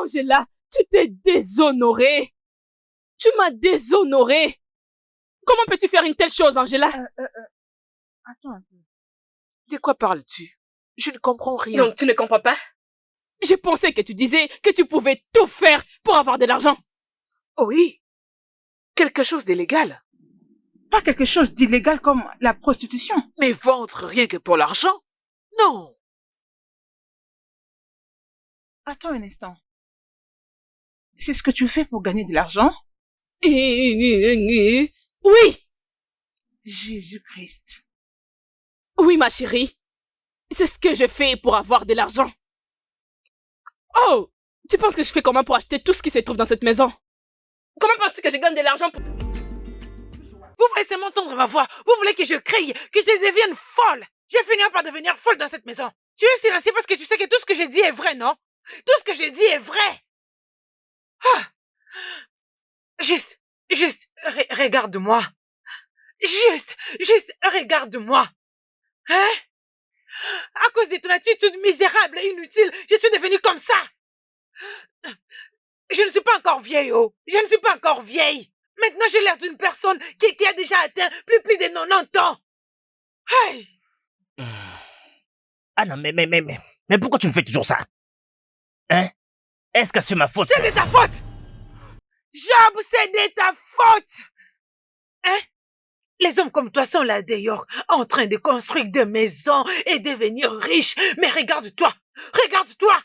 Angela, tu t'es déshonorée. Tu m'as déshonorée. Comment peux-tu faire une telle chose, Angela? Attends un peu. De quoi parles-tu? Je ne comprends rien. Donc, tu ne comprends pas? Je pensais que tu disais que tu pouvais tout faire pour avoir de l'argent. Oh oui. Quelque chose d'illégal. Pas quelque chose d'illégal comme la prostitution. Mais vendre rien que pour l'argent? Non. Attends un instant. C'est ce que tu fais pour gagner de l'argent? Oui. Jésus-Christ. Oui, ma chérie. C'est ce que je fais pour avoir de l'argent. Oh! Tu penses que je fais comment pour acheter tout ce qui se trouve dans cette maison? Comment penses-tu que je gagne de l'argent pour... Vous voulez seulement entendre ma voix. Vous voulez que je crie, que je devienne folle. Je vais finir par devenir folle dans cette maison. Tu es silencieux parce que tu sais que tout ce que je dis est vrai, non? Tout ce que je dis est vrai. Ah. Juste, regarde-moi. Juste, regarde-moi. Hein? À cause de ton attitude misérable et inutile, je suis devenue comme ça. Je ne suis pas encore vieille, oh. Je ne suis pas encore vieille. Maintenant, j'ai l'air d'une personne qui a déjà atteint plus de 90 ans. Hey! Ah non, mais pourquoi tu me fais toujours ça? Hein? Est-ce que c'est ma faute? C'est de ta faute! Job, c'est de ta faute! Hein? Les hommes comme toi sont là dehors, en train de construire des maisons et devenir riches. Mais regarde-toi! Regarde-toi!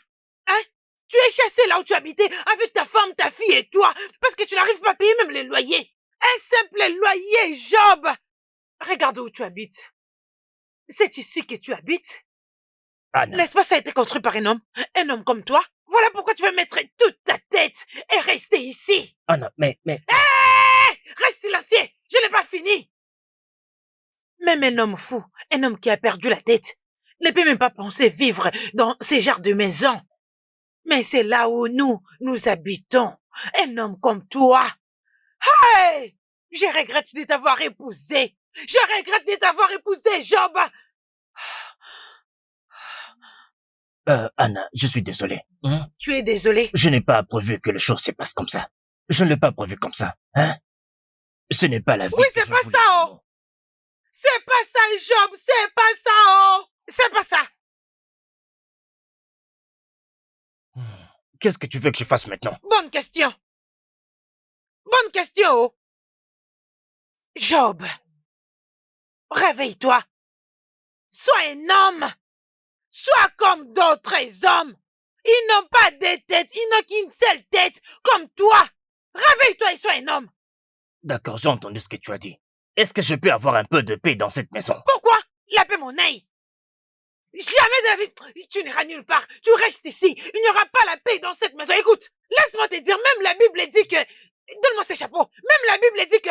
Hein? Tu es chassé là où tu habitais avec ta femme, ta fille et toi, parce que tu n'arrives pas à payer même les loyers. Un simple loyer, Job! Regarde où tu habites. C'est ici que tu habites? Anna. N'est-ce pas ça a été construit par un homme comme toi? Voilà pourquoi tu veux mettre toute ta tête et rester ici. Anna, mais... Hey! Reste silencieux, je n'ai pas fini. Même un homme fou, un homme qui a perdu la tête, ne peut même pas penser vivre dans ces genres de maisons. Mais c'est là où nous habitons. Un homme comme toi. Hey! Je regrette de t'avoir épousé. Je regrette de t'avoir épousé, Job. Anna, je suis désolé. Hein? Tu es désolé? Je n'ai pas prévu que les choses se passent comme ça. Je ne l'ai pas prévu comme ça, hein? Ce n'est pas la vie. Oui, c'est pas ça, oh! C'est pas ça, Job! C'est pas ça, oh! C'est pas ça! Qu'est-ce que tu veux que je fasse maintenant? Bonne question! Bonne question, oh! Job! Réveille-toi! Sois un homme! Sois comme d'autres hommes! Ils n'ont pas de tête, ils n'ont qu'une seule tête, comme toi! Réveille-toi et sois un homme! D'accord, j'ai entendu ce que tu as dit. Est-ce que je peux avoir un peu de paix dans cette maison? Pourquoi? La paix, mon œil! Jamais de la vie! Tu n'iras nulle part! Tu restes ici! Il n'y aura pas la paix dans cette maison! Écoute! Laisse-moi te dire, même la Bible dit que... Donne-moi ces chapeaux! Même la Bible dit que...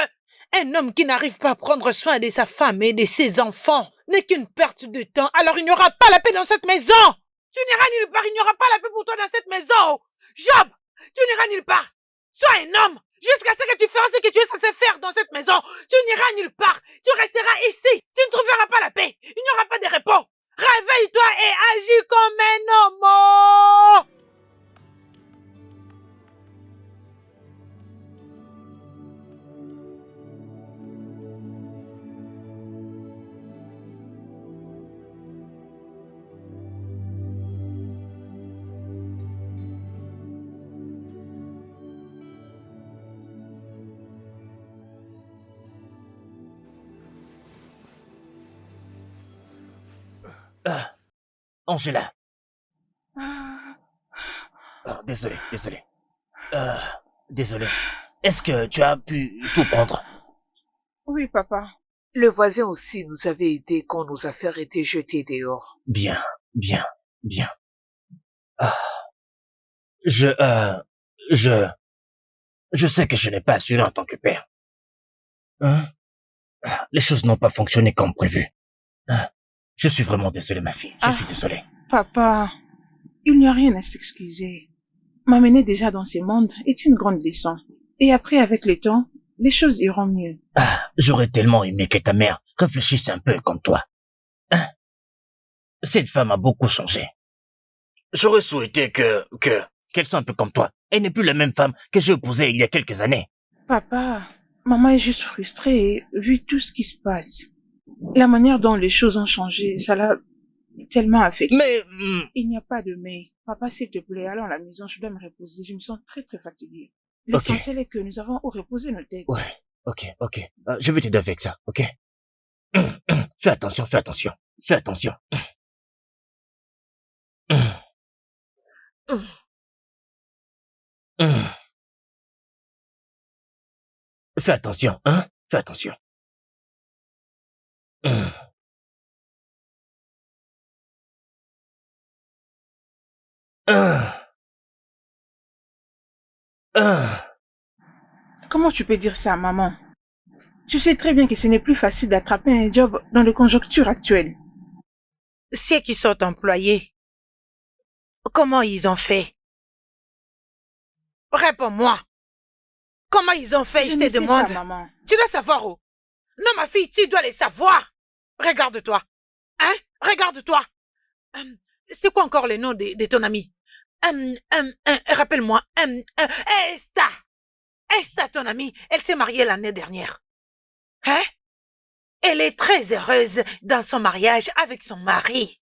Un homme qui n'arrive pas à prendre soin de sa femme et de ses enfants n'est qu'une perte de temps, alors il n'y aura pas la paix dans cette maison! Tu n'iras nulle part, il n'y aura pas la paix pour toi dans cette maison! Job! Tu n'iras nulle part! Sois un homme! Jusqu'à ce que tu feras ce que tu es censé faire dans cette maison! Tu n'iras nulle part! Tu resteras ici! Tu ne trouveras pas la paix! Il n'y aura pas de repos! Réveille-toi et agis comme un homme! Angela. Désolé. Désolé. Est-ce que tu as pu tout prendre? Oui, papa. Le voisin aussi nous avait aidés quand nos affaires étaient jetées dehors. Bien. Je sais que je n'ai pas assuré en tant que père. Hein? Les choses n'ont pas fonctionné comme prévu. Je suis vraiment désolé, ma fille. Je suis désolé. Papa, il n'y a rien à s'excuser. M'amener déjà dans ces mondes est une grande leçon. Et après, avec le temps, les choses iront mieux. J'aurais tellement aimé que ta mère réfléchisse un peu comme toi. Hein? Cette femme a beaucoup changé. J'aurais souhaité que qu'elle soit un peu comme toi. Elle n'est plus la même femme que j'ai épousée il y a quelques années. Papa, maman est juste frustrée vu tout ce qui se passe. La manière dont les choses ont changé, ça l'a tellement affectée. Mais... Il n'y a pas de mais. Papa, s'il te plaît, allons à la maison, je dois me reposer. Je me sens très fatiguée. Ok. L'essentiel est que nous avons où reposer nos têtes. Ouais, ok. Je vais t'aider avec ça, ok? Fais attention. Fais attention. Fais attention, hein? Fais attention. Comment tu peux dire ça, maman? Tu sais très bien que ce n'est plus facile d'attraper un job dans les conjonctures actuelles. Ceux qui sont employés, comment ils ont fait? Réponds-moi. Comment ils ont fait, je te demande. Pas, maman. Tu dois savoir où? Non, ma fille, tu dois les savoir. Regarde-toi. Hein? Regarde-toi. C'est quoi encore le nom de ton ami? Rappelle-moi. Esta. Esta, ton amie, elle s'est mariée l'année dernière. Hein? Elle est très heureuse dans son mariage avec son mari.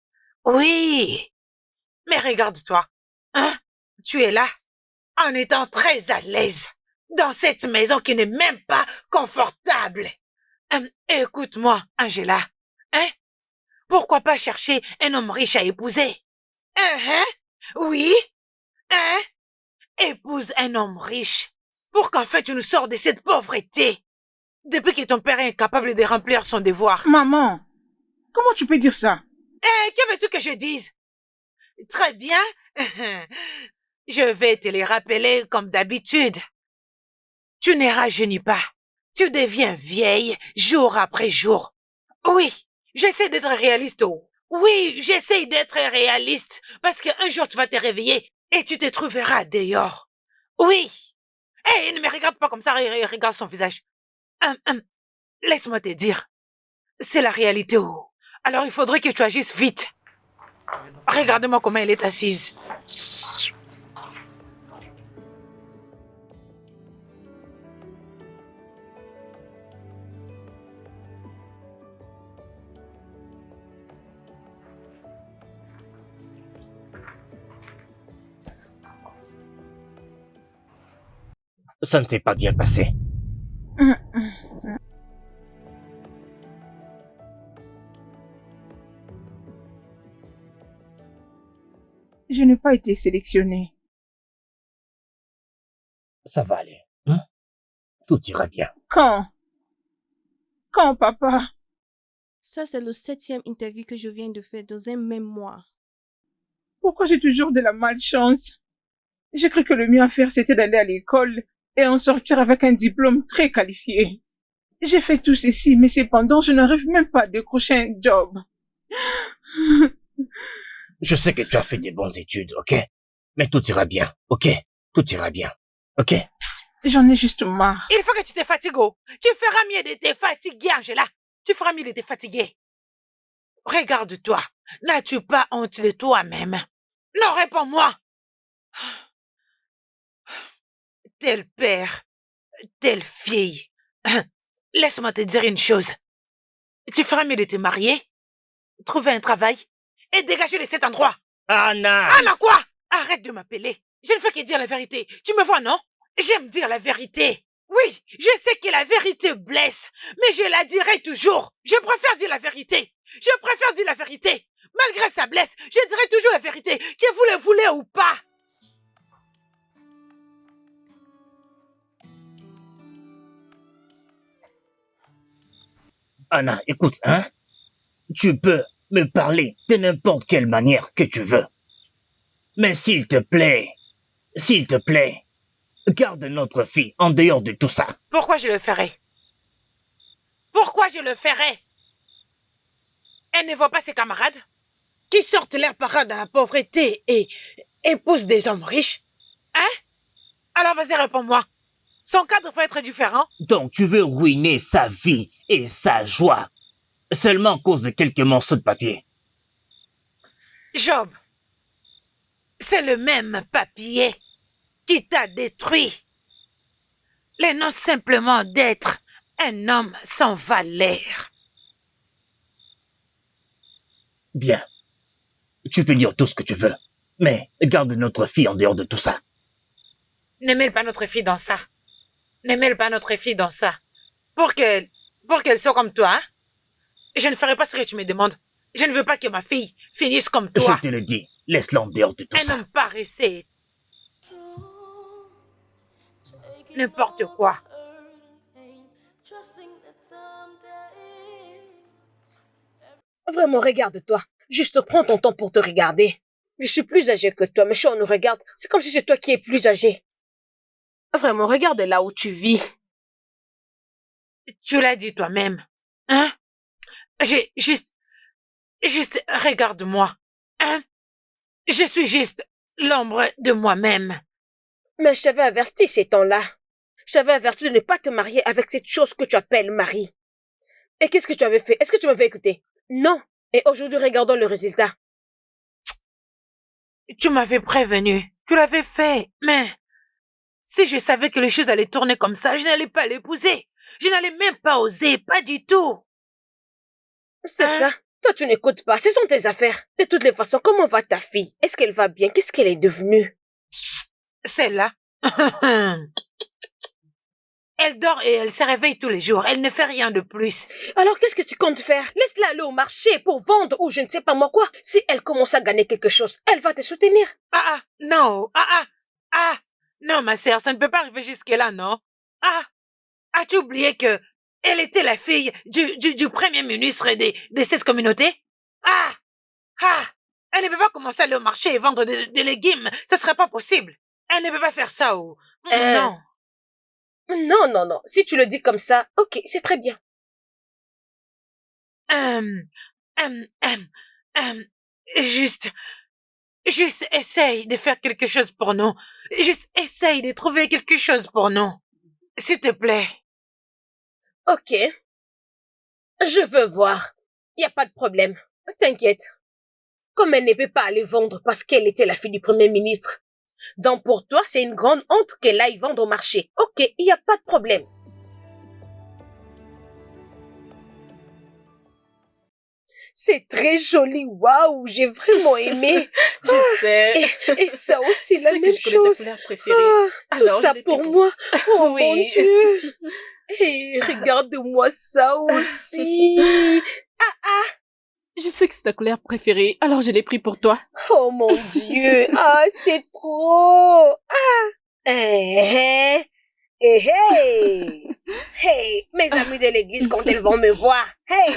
Oui. Mais regarde-toi. Hein? Tu es là, en étant très à l'aise, dans cette maison qui n'est même pas confortable. Écoute-moi, Angela. Hein? Pourquoi pas chercher un homme riche à épouser? Hein? Oui? Hein? Épouse un homme riche pour qu'en fait tu nous sors de cette pauvreté. Depuis que ton père est incapable de remplir son devoir. Maman, comment tu peux dire ça? Que veux-tu que je dise? Très bien. Je vais te les rappeler comme d'habitude. Tu ne rajeunis pas. Tu deviens vieille jour après jour. Oui, j'essaie d'être réaliste. Oui, j'essaie d'être réaliste parce qu'un jour tu vas te réveiller et tu te trouveras dehors. Oui. Ne me regarde pas comme ça, regarde son visage. Laisse-moi te dire. C'est la réalité. Alors il faudrait que tu agisses vite. Regarde-moi comment elle est assise. Ça ne s'est pas bien passé. Je n'ai pas été sélectionnée. Ça va aller, hein? Tout ira bien. Quand, papa? Ça, c'est le 7e interview que je viens de faire dans un même mois. Pourquoi j'ai toujours de la malchance? J'ai cru que le mieux à faire, c'était d'aller à l'école et en sortir avec un diplôme très qualifié. J'ai fait tout ceci, mais cependant, je n'arrive même pas à décrocher un job. Je sais que tu as fait des bonnes études, ok? Mais tout ira bien, ok? Tout ira bien, ok? J'en ai juste marre. Il faut que tu te fatigues. Tu feras mieux de te fatiguer, Angela. Tu feras mieux de te fatiguer. Regarde-toi. N'as-tu pas honte de toi-même? Non, réponds-moi. Tel père, telle fille. Laisse-moi te dire une chose. Tu feras mieux de te marier, trouver un travail et dégager de cet endroit. Anna! Anna quoi? Arrête de m'appeler. Je ne fais que dire la vérité. Tu me vois, non? J'aime dire la vérité. Oui, je sais que la vérité blesse, mais je la dirai toujours. Je préfère dire la vérité. Je préfère dire la vérité. Malgré sa blesse, je dirai toujours la vérité, que vous le voulez ou pas. Anna, écoute, hein? Tu peux me parler de n'importe quelle manière que tu veux. Mais s'il te plaît, garde notre fille en dehors de tout ça. Pourquoi je le ferais? Pourquoi je le ferais? Elle ne voit pas ses camarades qui sortent leur parade dans la pauvreté et épousent des hommes riches? Hein? Alors vas-y, réponds-moi. Son cadre va être différent? Donc tu veux ruiner sa vie et sa joie seulement à cause de quelques morceaux de papier. Job, C'est le même papier qui t'a détruit. Les noms simplement d'être un homme sans valeur. Bien. Tu peux dire tout ce que tu veux. Mais garde notre fille en dehors de tout ça. Ne mêle pas notre fille dans ça. Ne mêle pas notre fille dans ça. Pour qu'elle soit comme toi, hein? Je ne ferai pas ce que tu me demandes. Je ne veux pas que ma fille finisse comme toi. Je te le dis, laisse-la en dehors de tout ça. Un homme paresseux. N'importe quoi. Vraiment, regarde-toi. Juste prends ton temps pour te regarder. Je suis plus âgée que toi, mais si on nous regarde, c'est comme si c'est toi qui es plus âgé. Vraiment, regarde là où tu vis. Tu l'as dit toi-même. Hein? Juste, regarde-moi. Hein? Je suis juste l'ombre de moi-même. Mais je t'avais averti ces temps-là. Je t'avais averti de ne pas te marier avec cette chose que tu appelles mari. Et qu'est-ce que tu avais fait? Est-ce que tu m'avais écouté? Non. Et aujourd'hui, regardons le résultat. Tu m'avais prévenu. Tu l'avais fait. Mais si je savais que les choses allaient tourner comme ça, je n'allais pas l'épouser. Je n'allais même pas oser. Pas du tout. C'est ça. Toi, tu n'écoutes pas. Ce sont tes affaires. De toutes les façons, comment va ta fille? Est-ce qu'elle va bien? Qu'est-ce qu'elle est devenue? Celle-là. Elle dort et elle se réveille tous les jours. Elle ne fait rien de plus. Alors, qu'est-ce que tu comptes faire? Laisse-la aller au marché pour vendre ou je ne sais pas moi quoi. Si elle commence à gagner quelque chose, elle va te soutenir. Non. Non, ma sœur, ça ne peut pas arriver jusque-là, non? As-tu oublié que elle était la fille du premier ministre de cette communauté? Elle ne peut pas commencer à aller au marché et vendre des légumes. Ça serait pas possible. Elle ne peut pas faire ça ou... Non. Non. Si tu le dis comme ça, ok, c'est très bien. Juste essaye de faire quelque chose pour nous. Juste essaye de trouver quelque chose pour nous. S'il te plaît. Ok. Je veux voir. Y a pas de problème. T'inquiète. Comme elle ne peut pas aller vendre parce qu'elle était la fille du premier ministre. Donc pour toi, c'est une grande honte qu'elle aille vendre au marché. Ok, y a pas de problème. C'est très joli, waouh, j'ai vraiment aimé. Je sais. Et ça aussi, Tu la sais même que je connais ta chose. couleur préférée. Tout Alors, ça je l'ai pour pris moi. Oh Oui. mon Dieu. Et regarde-moi ça aussi. Je sais que c'est ta couleur préférée, alors je l'ai pris pour toi. Oh mon Dieu. Ah, c'est trop. Hey. Hey, mes amis de l'église quand elles vont me voir. Hey.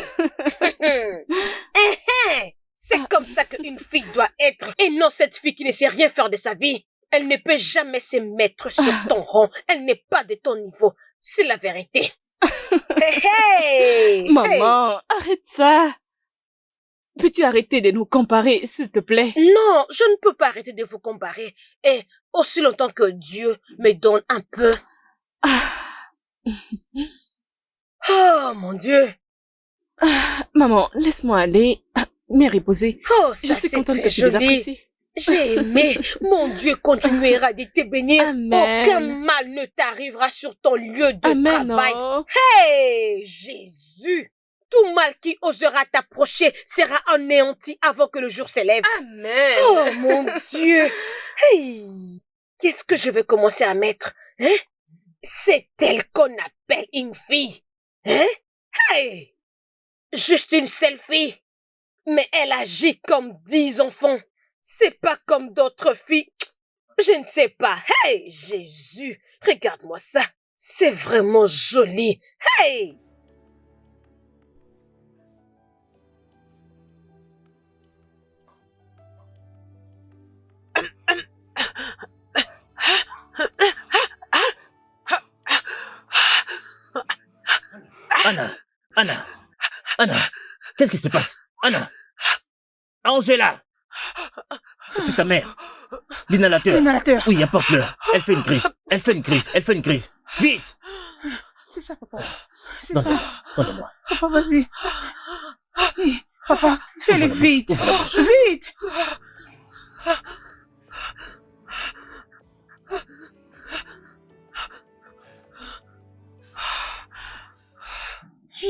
C'est comme ça qu'une fille doit être. Et non cette fille qui ne sait rien faire de sa vie. Elle ne peut jamais se mettre sur ton rang. Elle n'est pas de ton niveau. C'est la vérité. Hey. Maman, arrête ça. Peux-tu arrêter de nous comparer, s'il te plaît? Non, je ne peux pas arrêter de vous comparer. Et aussi longtemps que Dieu me donne un peu. Oh, mon Dieu. Maman, laisse-moi aller, me reposer. Oh, Je ça suis c'est contente très que tu les joli. apprécies. J'ai aimé. Mon Dieu continuera de te bénir. Amen. Aucun mal ne t'arrivera sur ton lieu de Amen. travail. Oh. Hey, Jésus. Tout mal qui osera t'approcher sera anéanti avant que le jour s'élève. Amen. Oh, mon Dieu. Hey, qu'est-ce que je vais commencer à mettre? Hein? C'est elle qu'on appelle une fille. Hein? Hey! Juste une seule fille. Mais elle agit comme 10 enfants. C'est pas comme d'autres filles. Je ne sais pas. Hey, Jésus, regarde-moi ça. C'est vraiment joli. Hey! Anna, qu'est-ce qui se passe? Anna, Angela, c'est ta mère. L'inhalateur. L'inhalateur. Oui, apporte-le. Elle fait une crise. Vite. C'est ça, papa. C'est ça. Donne-moi. Papa, vas-y. Oui, papa, fais-le vite. Vite.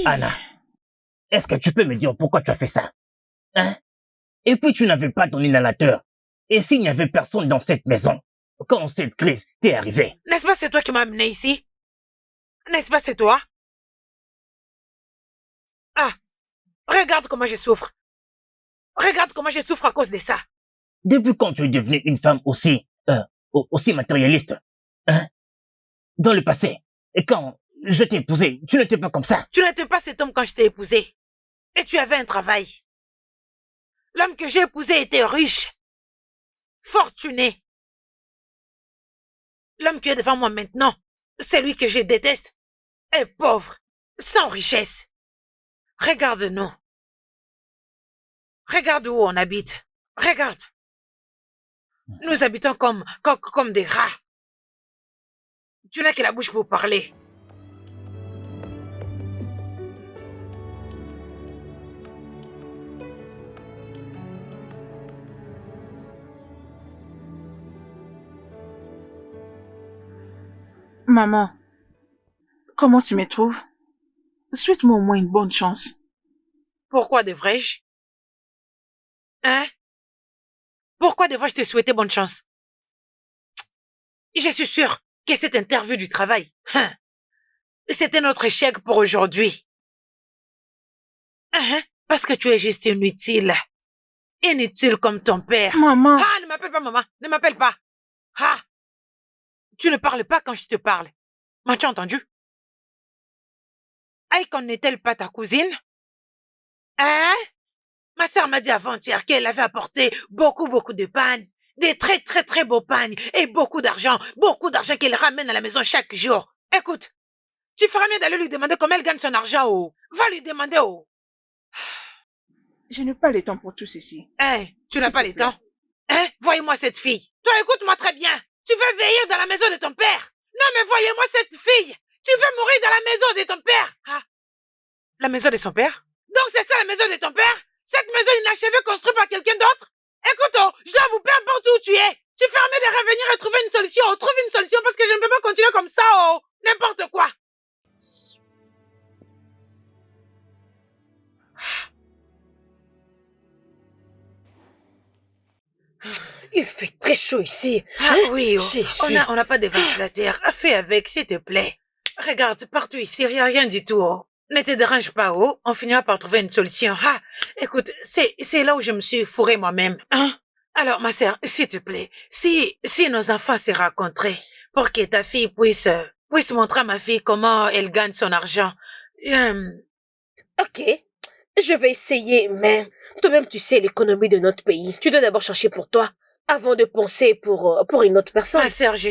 Anna, est-ce que tu peux me dire pourquoi tu as fait ça? Hein? Et puis tu n'avais pas ton inhalateur. Et s'il n'y avait personne dans cette maison, quand cette crise t'est arrivée? N'est-ce pas c'est toi qui m'as amené ici? N'est-ce pas c'est toi? Ah, regarde comment je souffre. Regarde comment je souffre à cause de ça. Depuis quand tu es devenue une femme aussi matérialiste? Hein? Dans le passé, et quand je t'ai épousée, tu n'étais pas comme ça. Tu n'étais pas cet homme quand je t'ai épousé. Et tu avais un travail. L'homme que j'ai épousé était riche, fortuné. L'homme qui est devant moi maintenant, celui que je déteste, est pauvre, sans richesse. Regarde-nous. Regarde où on habite. Regarde. Nous habitons comme des rats. Tu n'as que la bouche pour parler. Maman, comment tu me trouves? Souhaite-moi au moins une bonne chance. Pourquoi devrais-je? Hein? Pourquoi devrais-je te souhaiter bonne chance? Je suis sûre que cette interview du travail, c'était notre échec pour aujourd'hui. Parce que tu es juste inutile. Inutile comme ton père. Maman! Ah, ne m'appelle pas maman. Ne m'appelle pas. Ah! Tu ne parles pas quand je te parle. M'as-tu entendu? Aïkon n'est-elle pas ta cousine? Hein? Ma sœur m'a dit avant-hier qu'elle avait apporté beaucoup de pagnes. Des très beaux pagnes. Et beaucoup d'argent qu'elle ramène à la maison chaque jour. Écoute, tu feras mieux d'aller lui demander comment elle gagne son argent, oh. Va lui demander, oh. Je n'ai pas le temps pour tout ceci. Hein? Tu n'as S'il pas te le plaît. temps? Hein? Voyez-moi cette fille. Toi, écoute-moi très bien. Tu veux veiller dans la maison de ton père? Non, mais voyez-moi cette fille. Tu veux mourir dans la maison de ton père? Ah. La maison de son père? Donc c'est ça la maison de ton père? Cette maison inachevée construite par quelqu'un d'autre? Écoute, oh, Job, ou peu importe où tu es, tu fais mieux de revenir et trouver une solution. Oh, trouve une solution parce que je ne peux pas continuer comme ça, oh. N'importe quoi. Il fait très chaud ici. Ah oui, oh. Jésus. On n'a pas de ventilateur. Fais avec, s'il te plaît. Regarde, partout ici, il n'y a rien du tout, oh. Ne te dérange pas, oh. On finira par trouver une solution. Ah, écoute, c'est là où je me suis fourré moi-même. Hein? Alors, ma sœur, s'il te plaît, si nos enfants se rencontraient pour que ta fille puisse montrer à ma fille comment elle gagne son argent. Ok, je vais essayer, mais toi-même tu sais l'économie de notre pays. Tu dois d'abord chercher pour toi, avant de penser pour une autre personne. Ma sœur, je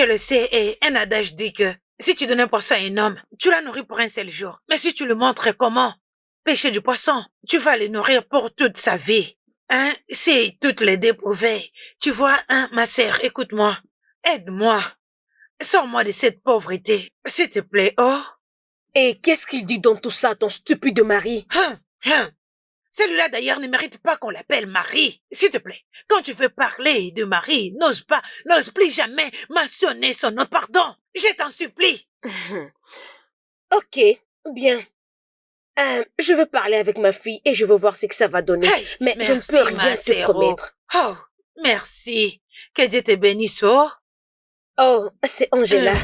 le sais, et un adage dit que si tu donnes un poisson à un homme, tu la nourris pour un seul jour. Mais si tu lui montres comment pêcher du poisson, tu vas le nourrir pour toute sa vie. Hein, si toutes les deux pouvaient. Tu vois, hein, ma sœur, écoute-moi. Aide-moi. Sors-moi de cette pauvreté, s'il te plaît, oh. Et qu'est-ce qu'il dit dans tout ça, ton stupide mari? Celui-là d'ailleurs ne mérite pas qu'on l'appelle mari. S'il te plaît, quand tu veux parler de mari, n'ose plus jamais mentionner son nom, pardon. Je t'en supplie. Ok, bien. Je veux parler avec ma fille et je veux voir ce que ça va donner. Hey, mais je ne merci, peux rien ma te sœur. promettre. Oh, merci. Que Dieu te bénisse, oh. Oh, c'est Angela.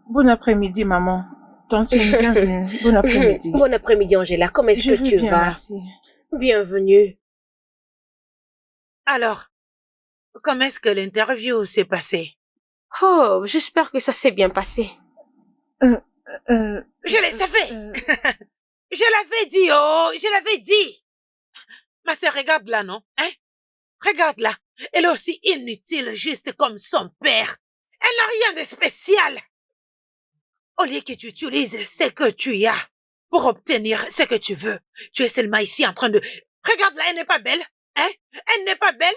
Bon après-midi, maman. Tante, bienvenue. Bon après-midi. Bon après-midi, Angela. Comment est-ce que tu vas? Merci. Bienvenue. Alors, comment est-ce que l'interview s'est passée? Oh, j'espère que ça s'est bien passé. Je le savais. Je l'avais dit, oh, je l'avais dit. Ma sœur, regarde là, non? Hein? Regarde là. Elle est aussi inutile, juste comme son père. Elle n'a rien de spécial. Au lieu que tu utilises ce que tu as pour obtenir ce que tu veux, tu es seulement ici en train de... Regarde là, elle n'est pas belle. Hein? Elle n'est pas belle.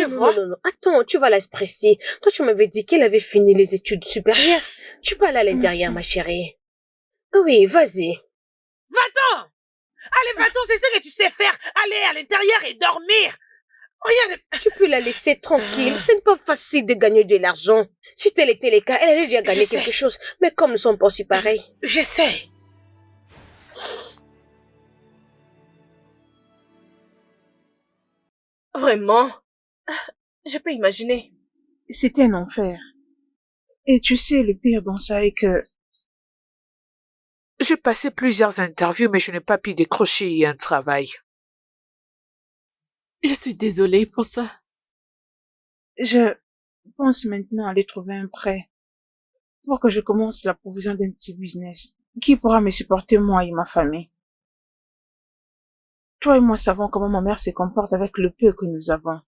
Non. Attends, tu vas la stresser. Toi, tu m'avais dit qu'elle avait fini les études supérieures. Tu peux aller à l'intérieur, ma chérie. Oui, vas-y. Va-t'en! Allez, va-t'en, c'est ce que tu sais faire. Aller à l'intérieur et dormir. Rien de... Tu peux la laisser tranquille. Ce n'est pas facile de gagner de l'argent. Si tel était le cas, elle allait déjà gagner quelque chose. Mais comme nous sommes pas aussi pareils. Je sais. Vraiment? Je peux imaginer. C'était un enfer. Et tu sais, le pire dans ça est que J'ai passé plusieurs interviews, mais je n'ai pas pu décrocher un travail. Je suis désolée pour ça. je pense maintenant aller trouver un prêt pour que je commence la provision d'un petit business qui pourra me supporter moi et ma famille. Toi et moi savons comment ma mère se comporte avec le peu que nous avons.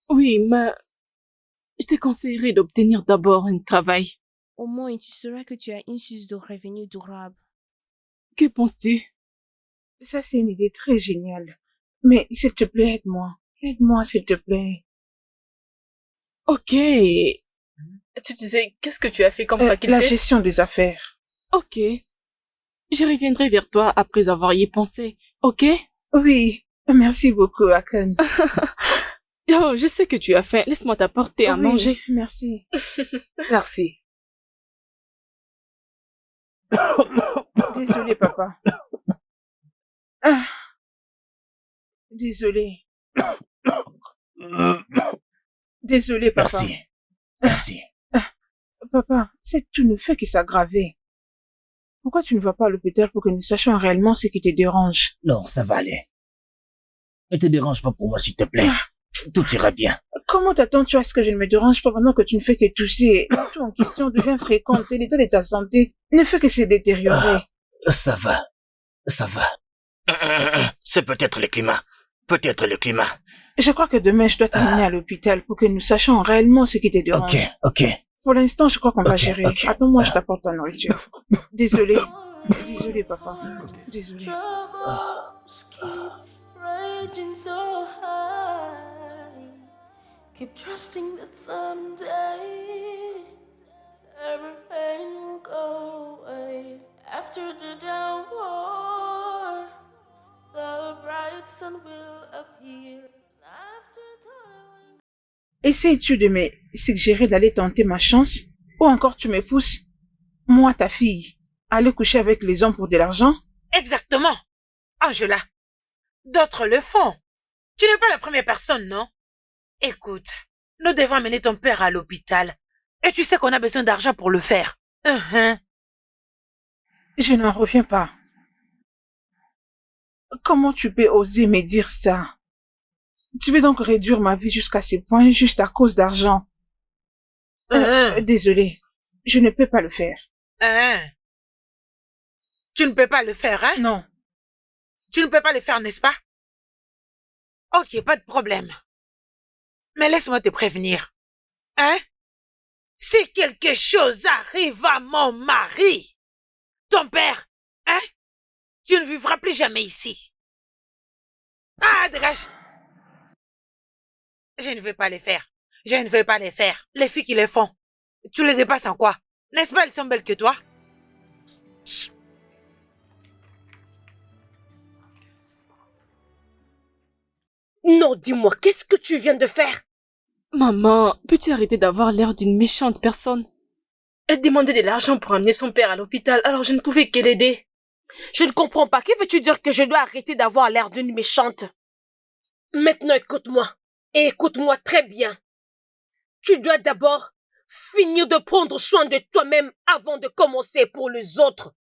Oui, mais je te conseillerais d'obtenir d'abord un travail. Au moins, tu sauras que tu as une source de revenus durable. Que penses-tu? Ça, c'est une idée très géniale. Mais s'il te plaît, aide-moi. Aide-moi, s'il te plaît. Ok. Tu disais, qu'est-ce que tu as fait comme faculté? La gestion des affaires. Ok. Je reviendrai vers toi après avoir y pensé. Ok? Oui, merci beaucoup, Akan. Oh, je sais que tu as faim. Laisse-moi t'apporter à Oui, manger. merci. Merci. Désolé, papa. Ah, désolé. Désolé, papa. Merci. Merci. Papa, c'est tout ne fait que s'aggraver. Pourquoi tu ne vas pas à l'hôpital pour que nous sachions réellement ce qui te dérange? Non, ça va aller. Ne te dérange pas pour moi, s'il te plaît. Tout ira bien. Comment t'attends-tu à ce que je ne me dérange pas pendant que tu ne fais que tousser? La toux en question devient fréquente et l'état de ta santé ne fait que se détériorer. Ça va. Ça va. C'est peut-être le climat. Peut-être le climat. Je crois que demain je dois t'amener à l'hôpital pour que nous sachions réellement ce qui te dérange. Ok. Pour l'instant, je crois qu'on va Ok, gérer. ok. Attends-moi, je t'apporte ta nourriture. Désolé. Désolé, papa. Désolé. Troubles keep raging so high. Keep trusting that someday every pain will go away. After the downpour, the bright sun will appear. After time. Essayes-tu de me suggérer d'aller tenter ma chance? Ou encore tu me pousses, moi, ta fille, à aller coucher avec les hommes pour de l'argent? Exactement. Angela, d'autres le font. Tu n'es pas la première personne, non? Écoute, nous devons amener ton père à l'hôpital. Et tu sais qu'on a besoin d'argent pour le faire. Je n'en reviens pas. Comment tu peux oser me dire ça? Tu veux donc réduire ma vie jusqu'à ce point juste à cause d'argent? Désolé, je ne peux pas le faire. Tu ne peux pas le faire, hein? Non. Tu ne peux pas le faire, n'est-ce pas? Ok, pas de problème. Mais laisse-moi te prévenir. Hein? Si quelque chose arrive à mon mari, ton père, hein? Tu ne vivras plus jamais ici. Ah, dégage! Je ne veux pas les faire. Je ne veux pas les faire. Les filles qui les font, tu les dépasses en quoi? N'est-ce pas, elles sont belles que toi? Non, dis-moi, qu'est-ce que tu viens de faire? Maman, peux-tu arrêter d'avoir l'air d'une méchante personne? Elle demandait de l'argent pour amener son père à l'hôpital, alors je ne pouvais que l'aider. Je ne comprends pas. Que veux-tu dire que je dois arrêter d'avoir l'air d'une méchante? Maintenant, écoute-moi. Et écoute-moi très bien. Tu dois d'abord finir de prendre soin de toi-même avant de commencer pour les autres.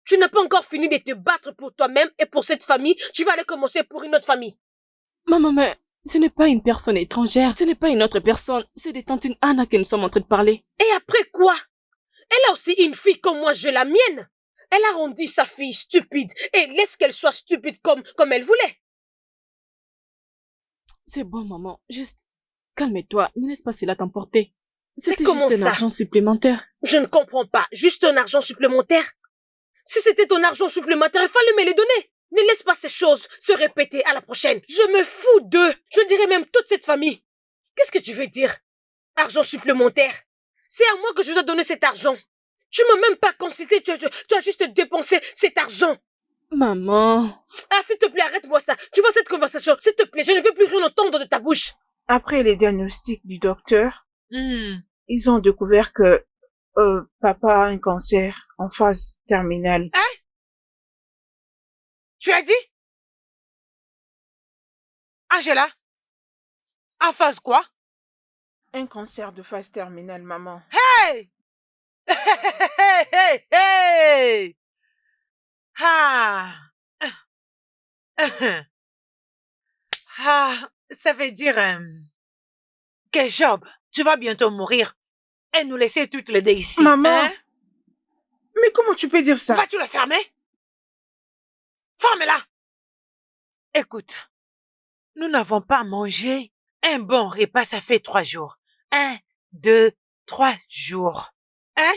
Tu n'as pas encore fini de te battre pour toi-même et pour cette famille. Tu vas aller commencer pour une autre famille. Maman, mais ce n'est pas une personne étrangère, ce n'est pas une autre personne, c'est de tantine Anna que nous sommes en train de parler. Et après quoi? Elle a aussi une fille comme moi, j'ai la mienne. Elle a rendu sa fille stupide et laisse qu'elle soit stupide comme elle voulait. C'est bon, maman, juste calme-toi, ne laisse pas cela t'emporter. C'était comment juste un ça? argent supplémentaire. Je ne comprends pas. Juste un argent supplémentaire? Si c'était ton argent supplémentaire, il fallait me le donner. Ne laisse pas ces choses se répéter à la prochaine. Je me fous d'eux. Je dirais même toute cette famille. Qu'est-ce que tu veux dire? Argent supplémentaire? C'est à moi que je dois donner cet argent. Tu m'as même pas consulté, tu as juste dépensé cet argent. Maman. Ah, s'il te plaît, arrête-moi ça. Tu vois cette conversation? S'il te plaît, je ne veux plus rien entendre de ta bouche. Après les diagnostics du docteur, ils ont découvert que papa a un cancer en phase terminale. Hein? Tu as dit? Angela? En phase quoi? Un cancer de phase terminale, maman. Hey! Hey, hey, hey! Ah! Ah, ça veut dire que Job, tu vas bientôt mourir et nous laisser toutes les deux ici. Maman! Hein? Mais comment tu peux dire ça? Vas-tu la fermer? Ferme-la! Écoute, nous n'avons pas mangé un bon repas, ça fait 3 jours. 1, 2, 3 jours. Hein?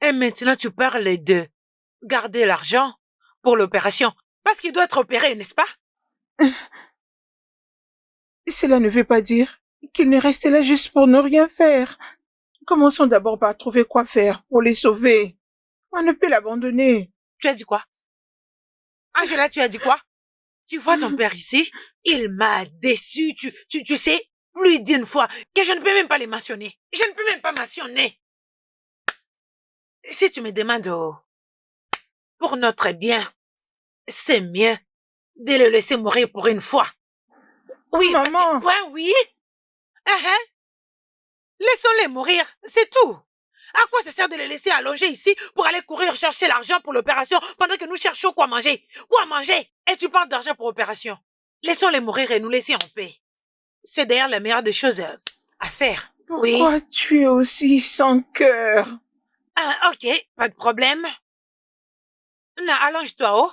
Et maintenant, tu parles de garder l'argent pour l'opération. Parce qu'il doit être opéré, n'est-ce pas? Cela ne veut pas dire qu'il n'est resté là juste pour ne rien faire. Commençons d'abord par trouver quoi faire pour les sauver. On ne peut l'abandonner. Tu as dit quoi? Angela, tu as dit quoi? Tu vois ton père ici? Il m'a déçu, tu sais, plus d'une fois, que je ne peux même pas les mentionner. Je ne peux même pas mentionner. Si tu me demandes pour notre bien, c'est mieux de le laisser mourir pour une fois. Oui, Maman! Oui. Uh-huh. Laissons-les mourir, c'est tout. À quoi ça sert de les laisser allonger ici pour aller courir chercher l'argent pour l'opération pendant que nous cherchons quoi manger? Quoi manger? Et tu parles d'argent pour l'opération. Laissons-les mourir et nous laisser en paix. C'est d'ailleurs la meilleure des choses à faire. Pourquoi Oui. tu es aussi sans cœur? Ah, ok, pas de problème. Non, allonge-toi, oh.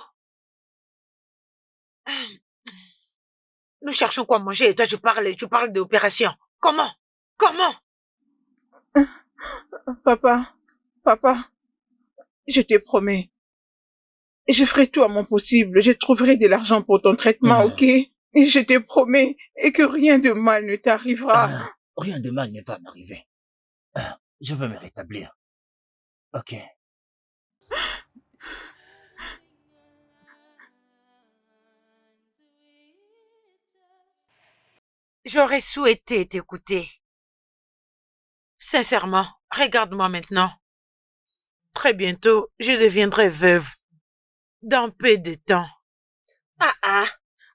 Nous cherchons quoi manger et toi tu parles d'opération. Comment? Papa, je te promets. Je ferai tout à mon possible. Je trouverai de l'argent pour ton traitement, ok? Et je te promets, et que rien de mal ne t'arrivera. Rien de mal ne va m'arriver. Je veux me rétablir. Ok. J'aurais souhaité t'écouter. Sincèrement, regarde-moi maintenant. Très bientôt, je deviendrai veuve. Dans peu de temps.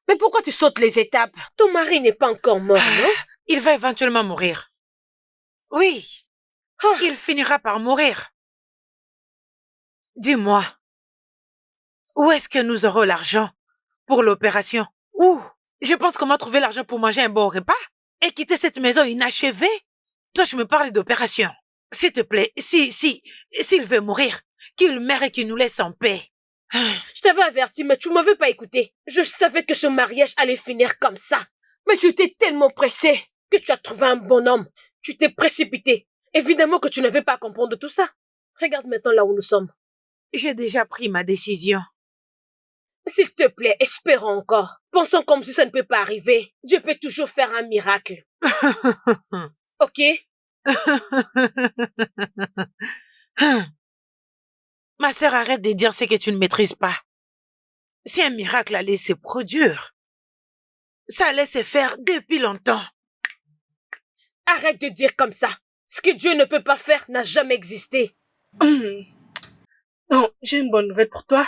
Mais pourquoi tu sautes les étapes? Ton mari n'est pas encore mort, non? Il va éventuellement mourir. Oui, il finira par mourir. Dis-moi, où est-ce que nous aurons l'argent pour l'opération? Où? Je pense comment trouver l'argent pour manger un bon repas et quitter cette maison inachevée. Toi, tu me parles d'opération. S'il te plaît, s'il veut mourir, qu'il meure et qu'il nous laisse en paix. Je t'avais averti, mais tu m'avais pas écouté. Je savais que ce mariage allait finir comme ça. Mais tu étais tellement pressé que tu as trouvé un bon homme. Tu t'es précipité. Évidemment que tu n'avais pas à comprendre tout ça. Regarde maintenant là où nous sommes. J'ai déjà pris ma décision. S'il te plaît, espérons encore. Pensons comme si ça ne peut pas arriver. Dieu peut toujours faire un miracle. Ok? Ma sœur, arrête de dire ce que tu ne maîtrises pas. Si un miracle allait se produire, ça allait se faire depuis longtemps. Arrête de dire comme ça. Ce que Dieu ne peut pas faire n'a jamais existé. Non, j'ai une bonne nouvelle pour toi.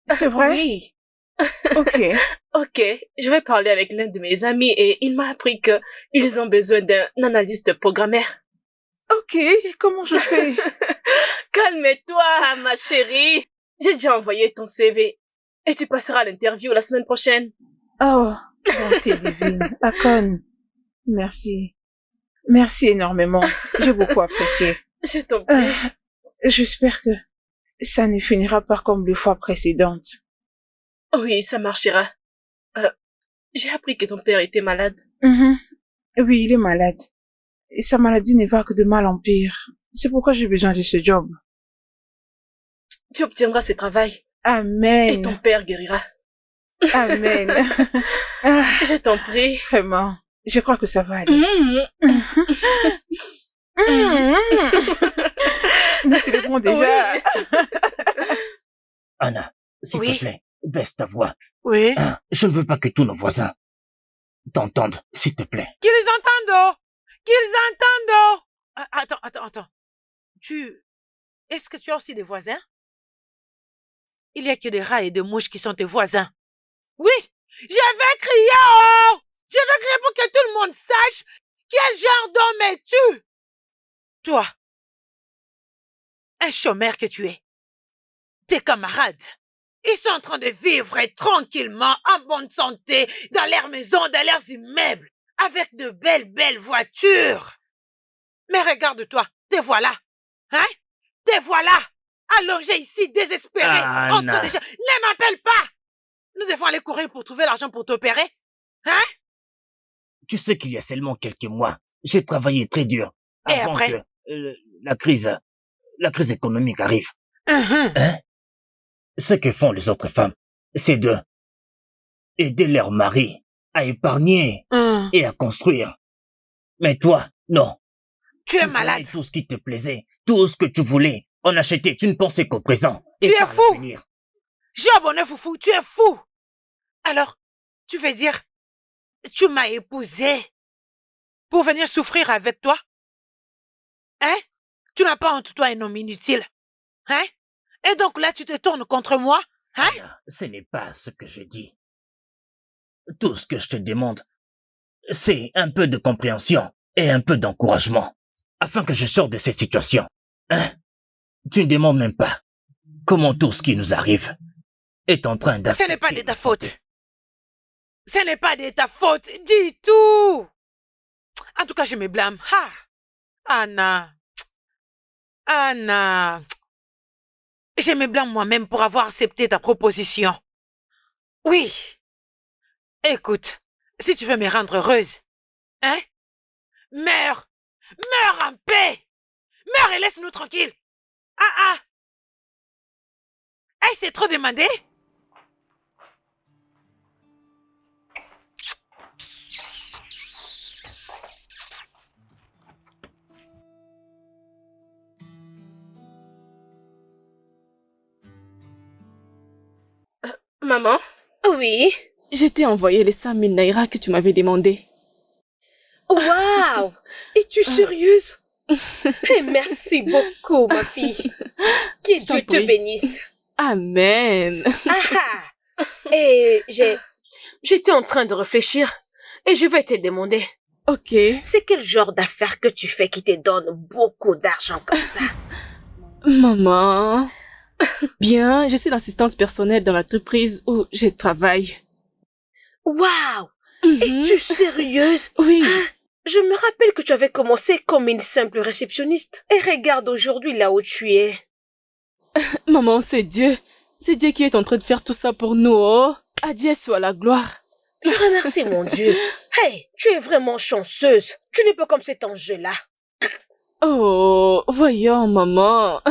C'est vrai? Oui. Ok. Ok, je vais parler avec l'un de mes amis et il m'a appris que ils ont besoin d'un analyste programmeur. Ok, comment je fais? Calme-toi, ma chérie. J'ai déjà envoyé ton CV et tu passeras l'interview la semaine prochaine. Oh, bonté divine. Akon, merci. Merci énormément. J'ai beaucoup apprécié. Je t'en prie. J'espère que ça ne finira pas comme les fois précédentes. Oui, ça marchera. J'ai appris que ton père était malade. Oui, il est malade. Et sa maladie ne va que de mal en pire. C'est pourquoi j'ai besoin de ce job. Tu obtiendras ce travail. Amen. Et ton père guérira. Amen. Je t'en prie. Vraiment, je crois que ça va aller. Nous célébrons déjà. Oui. Anna, s'il te plaît, baisse ta voix. Oui. Je ne veux pas que tous nos voisins t'entendent, s'il te plaît. Qu'ils entendent, oh! Qu'ils entendent, oh! Attends. Est-ce que tu as aussi des voisins? il y a que des rats et des mouches qui sont tes voisins. Oui, je vais crier, oh! Je vais crier pour que tout le monde sache quel genre d'homme es-tu. Toi, un chômeur que tu es. Tes camarades, ils sont en train de vivre tranquillement, en bonne santé, dans leurs maisons, dans leurs immeubles, avec de belles voitures. Mais regarde-toi, te voilà. Hein? Te voilà, allongé ici, désespéré, en train de... Ne m'appelle pas! Nous devons aller courir pour trouver l'argent pour t'opérer. Hein? Tu sais qu'il y a seulement quelques mois, j'ai travaillé très dur Et avant après? que la crise économique arrive. Hein? Ce que font les autres femmes, c'est de aider leur mari à épargner et à construire. Mais toi, non. Tu es Tu malade. prenais tout ce qui te plaisait, tout ce que tu voulais, en acheter, tu ne pensais qu'au présent. Tu et es par fou. l'avenir. J'ai abonné foufou, tu es fou. Alors, tu veux dire, tu m'as épousé pour venir souffrir avec toi? Hein? Tu n'as pas honte, toi, un homme inutile? Hein? Et donc là, tu te tournes contre moi? Hein? Anna, ce n'est pas ce que je dis. Tout ce que je te demande, c'est un peu de compréhension et un peu d'encouragement, afin que je sorte de cette situation. Hein? Tu ne demandes même pas comment tout ce qui nous arrive est en train d'affecter. Ce n'est pas de ta ma santé. faute. Ce n'est pas de ta faute, dis tout. En tout cas, je me blâme. Ah, Anna. Anna. Je me blâme moi-même pour avoir accepté ta proposition. Oui. Écoute, si tu veux me rendre heureuse, hein? Meurs. Meurs en paix. Meurs et laisse-nous tranquilles. Ah. Hey, c'est trop demandé? Maman, Oui. je t'ai envoyé les 5 000 naira que tu m'avais demandé. Waouh! Es-tu sérieuse? Eh, merci beaucoup, ma fille. Que t'en Dieu te prie. bénisse. Amen. Ah! Et j'étais en train de réfléchir et je vais te demander, Ok. c'est quel genre d'affaires que tu fais qui te donne beaucoup d'argent comme ça? Maman. Bien, je suis l'assistante personnelle dans l'entreprise où je travaille. Waouh! Mhm. Es-tu sérieuse? Oui. Je me rappelle que tu avais commencé comme une simple réceptionniste. Et regarde aujourd'hui là où tu es. Maman, c'est Dieu. C'est Dieu qui est en train de faire tout ça pour nous, oh. À Dieu soit la gloire. Je remercie mon Dieu. Hey, tu es vraiment chanceuse. Tu n'es pas comme cet ange-là. Oh, voyons, maman.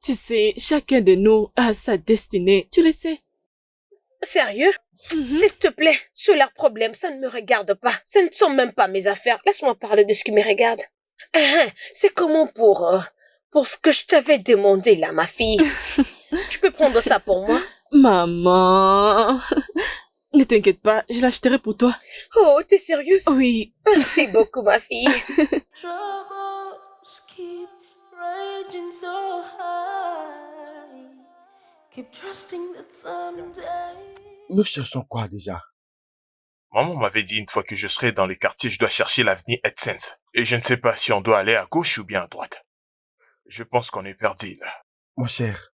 Tu sais, chacun de nous a sa destinée. Tu le sais. Sérieux? S'il te plaît, sur leurs problèmes, ça ne me regarde pas. Ce ne sont même pas mes affaires. Laisse-moi parler de ce qui me regarde. C'est comment pour ce que je t'avais demandé là, ma fille. Tu peux prendre ça pour moi? Maman. Ne t'inquiète pas, je l'achèterai pour toi. Oh, t'es sérieuse? Oui. Merci beaucoup, ma fille. Troubles keep raging so high. Keep trusting that someday. Nous cherchons quoi déjà? Maman m'avait dit une fois que je serais dans les quartiers, je dois chercher l'avenue AdSense. Et je ne sais pas si on doit aller à gauche ou bien à droite. Je pense qu'on est perdu là. Mon cher,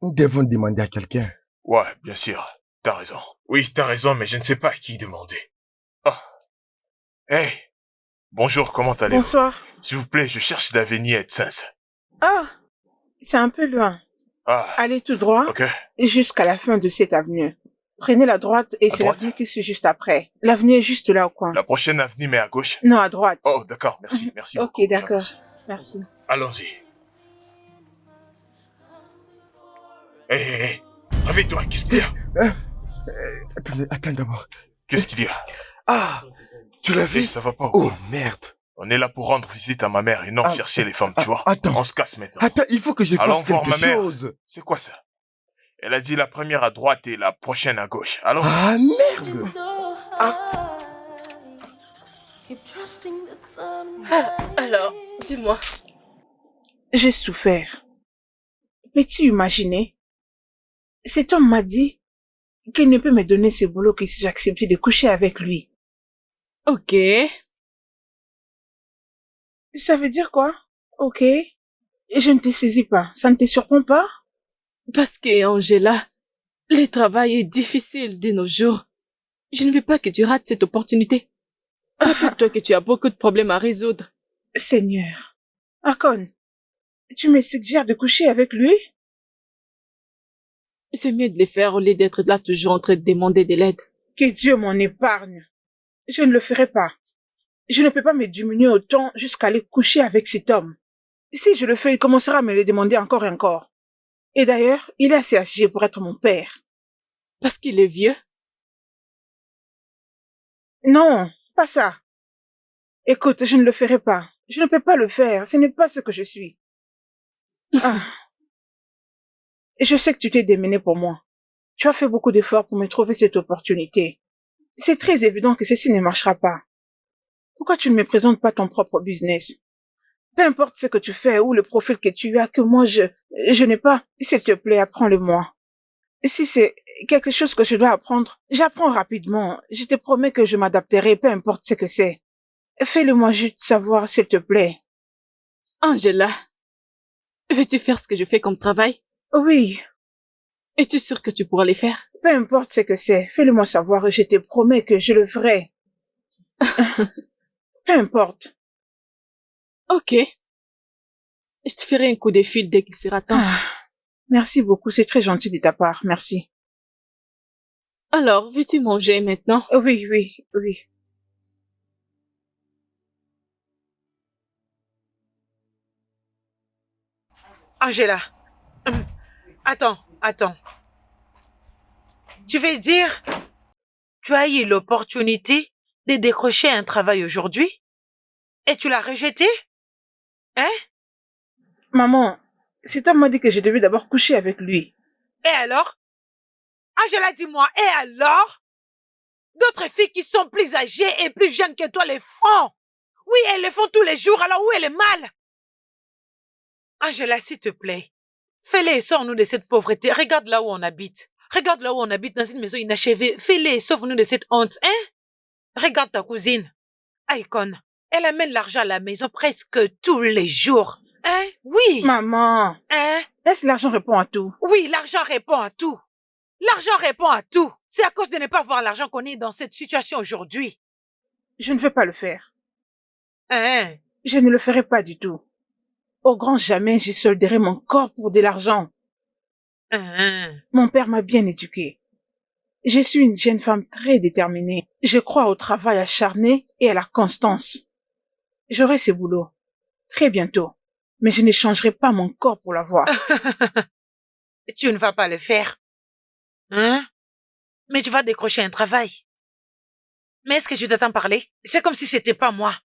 nous devons demander à quelqu'un. Ouais, bien sûr. T'as raison. Oui, t'as raison, mais je ne sais pas à qui demander. Oh. Hey. Bonjour, comment allez-vous? Bonsoir. S'il vous plaît, je cherche l'avenue AdSense. Ah, c'est un peu loin. Ah. Allez tout droit Ok. jusqu'à la fin de cette avenue. Prenez la droite et À c'est droite? l'avenue qui suit juste après. L'avenue est juste là au coin. La prochaine avenue, mais à gauche? Non, à droite. Oh, d'accord, merci, merci Ok, beaucoup. d'accord. J'apprécie. Merci. Allons-y. Hé, réveille-toi, qu'est-ce qu'il y a? Attends d'abord. Qu'est-ce qu'il y a? Ah, tu l'as vu? Ça va pas ou Oh, quoi? merde. On est là pour rendre visite à ma mère et non chercher les femmes, tu vois? Attends. On se casse maintenant. Attends, il faut que je Allons fasse voir quelque ma mère. chose. C'est quoi ça? Elle a dit la première à droite et la prochaine à gauche. Allons. Ah, merde! Keep trusting that someday. Alors, dis-moi. J'ai souffert. Peux-tu imaginer? Cet homme m'a dit qu'il ne peut me donner ce boulot que si j'acceptais de coucher avec lui. Ok. Ça veut dire quoi? Ok. Je ne te saisis pas. Ça ne te surprend pas? Parce que, Angela, le travail est difficile de nos jours. Je ne veux pas que tu rates cette opportunité. Rappelle-toi que tu as beaucoup de problèmes à résoudre. Seigneur. Akon, tu me suggères de coucher avec lui? C'est mieux de les faire au lieu d'être là toujours en train de demander de l'aide. Que Dieu m'en épargne. Je ne le ferai pas. Je ne peux pas me diminuer autant jusqu'à aller coucher avec cet homme. Si je le fais, il commencera à me le demander encore et encore. Et d'ailleurs, il est assez âgé pour être mon père. Parce qu'il est vieux? Non, pas ça. Écoute, je ne le ferai pas. Je ne peux pas le faire. Ce n'est pas ce que je suis. Ah. Je sais que tu t'es démené pour moi. Tu as fait beaucoup d'efforts pour me trouver cette opportunité. C'est très évident que ceci ne marchera pas. Pourquoi tu ne me présentes pas ton propre business? Peu importe ce que tu fais ou le profil que tu as, que moi je n'ai pas, s'il te plaît, apprends-le-moi. Si c'est quelque chose que je dois apprendre, j'apprends rapidement. Je te promets que je m'adapterai, peu importe ce que c'est. Fais-le-moi juste savoir, s'il te plaît. Angela, veux-tu faire ce que je fais comme travail? Oui. Es-tu sûre que tu pourras les faire? Peu importe ce que c'est, fais-le-moi savoir et je te promets que je le ferai. Peu importe. Ok. Je te ferai un coup de fil dès qu'il sera temps. Merci beaucoup, c'est très gentil de ta part, merci. Alors, veux-tu manger maintenant? Oui. Angela, attends. Tu veux dire, tu as eu l'opportunité de décrocher un travail aujourd'hui et tu l'as rejeté? Hein? Maman, cet homme m'a dit que je devais d'abord coucher avec lui. Et alors? Angela, dis-moi, et alors? D'autres filles qui sont plus âgées et plus jeunes que toi les font. Oui, elles le font tous les jours, alors où est le mal? Angela, s'il te plaît, fais-les et sors-nous de cette pauvreté. Regarde là où on habite. Regarde là où on habite dans une maison inachevée. Fais-les et sauve-nous de cette honte, hein? Regarde ta cousine, Aikon. Elle amène l'argent à la maison presque tous les jours. Hein? Oui. Maman. Hein? Est-ce que l'argent répond à tout? Oui, l'argent répond à tout. L'argent répond à tout. C'est à cause de ne pas avoir l'argent qu'on est dans cette situation aujourd'hui. Je ne veux pas le faire. Hein? Je ne le ferai pas du tout. Au grand jamais, je solderai mon corps pour de l'argent. Hein? Mon père m'a bien éduquée. Je suis une jeune femme très déterminée. Je crois au travail acharné et à la constance. J'aurai ce boulot. Très bientôt. Mais je n'échangerai pas mon corps pour l'avoir. Tu ne vas pas le faire. Hein? Mais tu vas décrocher un travail. Mais est-ce que tu t'attends parler? C'est comme si c'était pas moi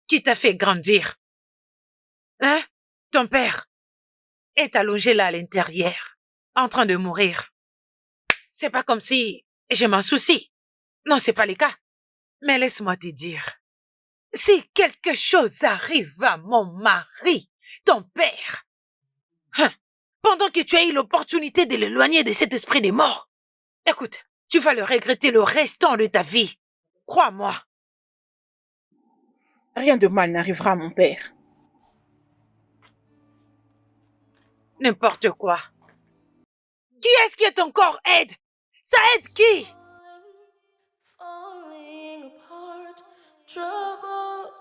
qui t'a fait grandir. Hein? Ton père est allongé là à l'intérieur, en train de mourir. C'est pas comme si je m'en soucie. Non, c'est pas le cas. Mais laisse-moi te dire, si quelque chose arrive à mon mari, ton père, hein, pendant que tu as eu l'opportunité de l'éloigner de cet esprit des morts, écoute, tu vas le regretter le restant de ta vie. Crois-moi. Rien de mal n'arrivera à mon père. N'importe quoi. Qui est-ce qui est encore aide? Ça aide qui? Falling apart, troubles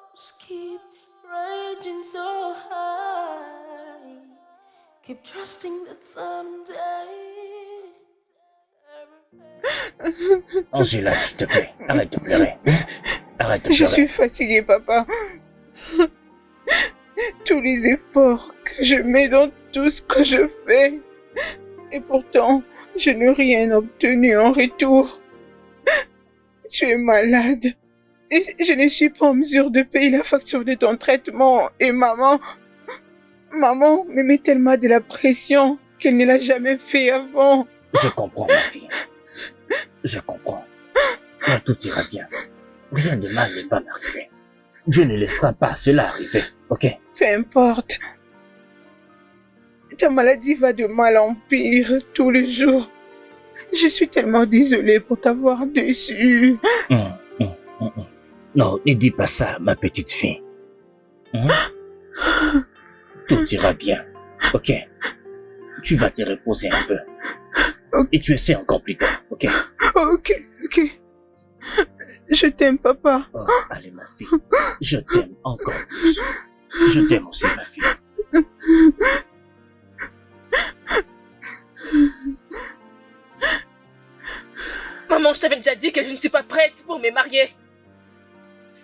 keep raging so high. Keep trusting that someday. Angela, s'il te plaît, arrête de pleurer. Arrête de pleurer. Je suis fatiguée, papa. Tous les efforts que je mets dans tout ce que je fais. Et pourtant, je n'ai rien obtenu en retour. Tu es malade. Et je ne suis pas en mesure de payer la facture de ton traitement. Et maman me met tellement de la pression qu'elle ne l'a jamais fait avant. Je comprends, ma fille. Je comprends. Mais tout ira bien. Rien de mal ne va m'arriver. Dieu ne laissera pas cela arriver, ok? Peu importe. Ta maladie va de mal en pire tous les jours. Je suis tellement désolée pour t'avoir déçue. Non, ne dis pas ça, ma petite fille. Tout ira bien, ok? Tu vas te reposer un peu. Okay. Et tu essaies encore plus tard, ok? Ok. Je t'aime, papa. Oh, allez, ma fille. Je t'aime encore plus. Je t'aime aussi, ma fille. Maman, je t'avais déjà dit que je ne suis pas prête pour me marier.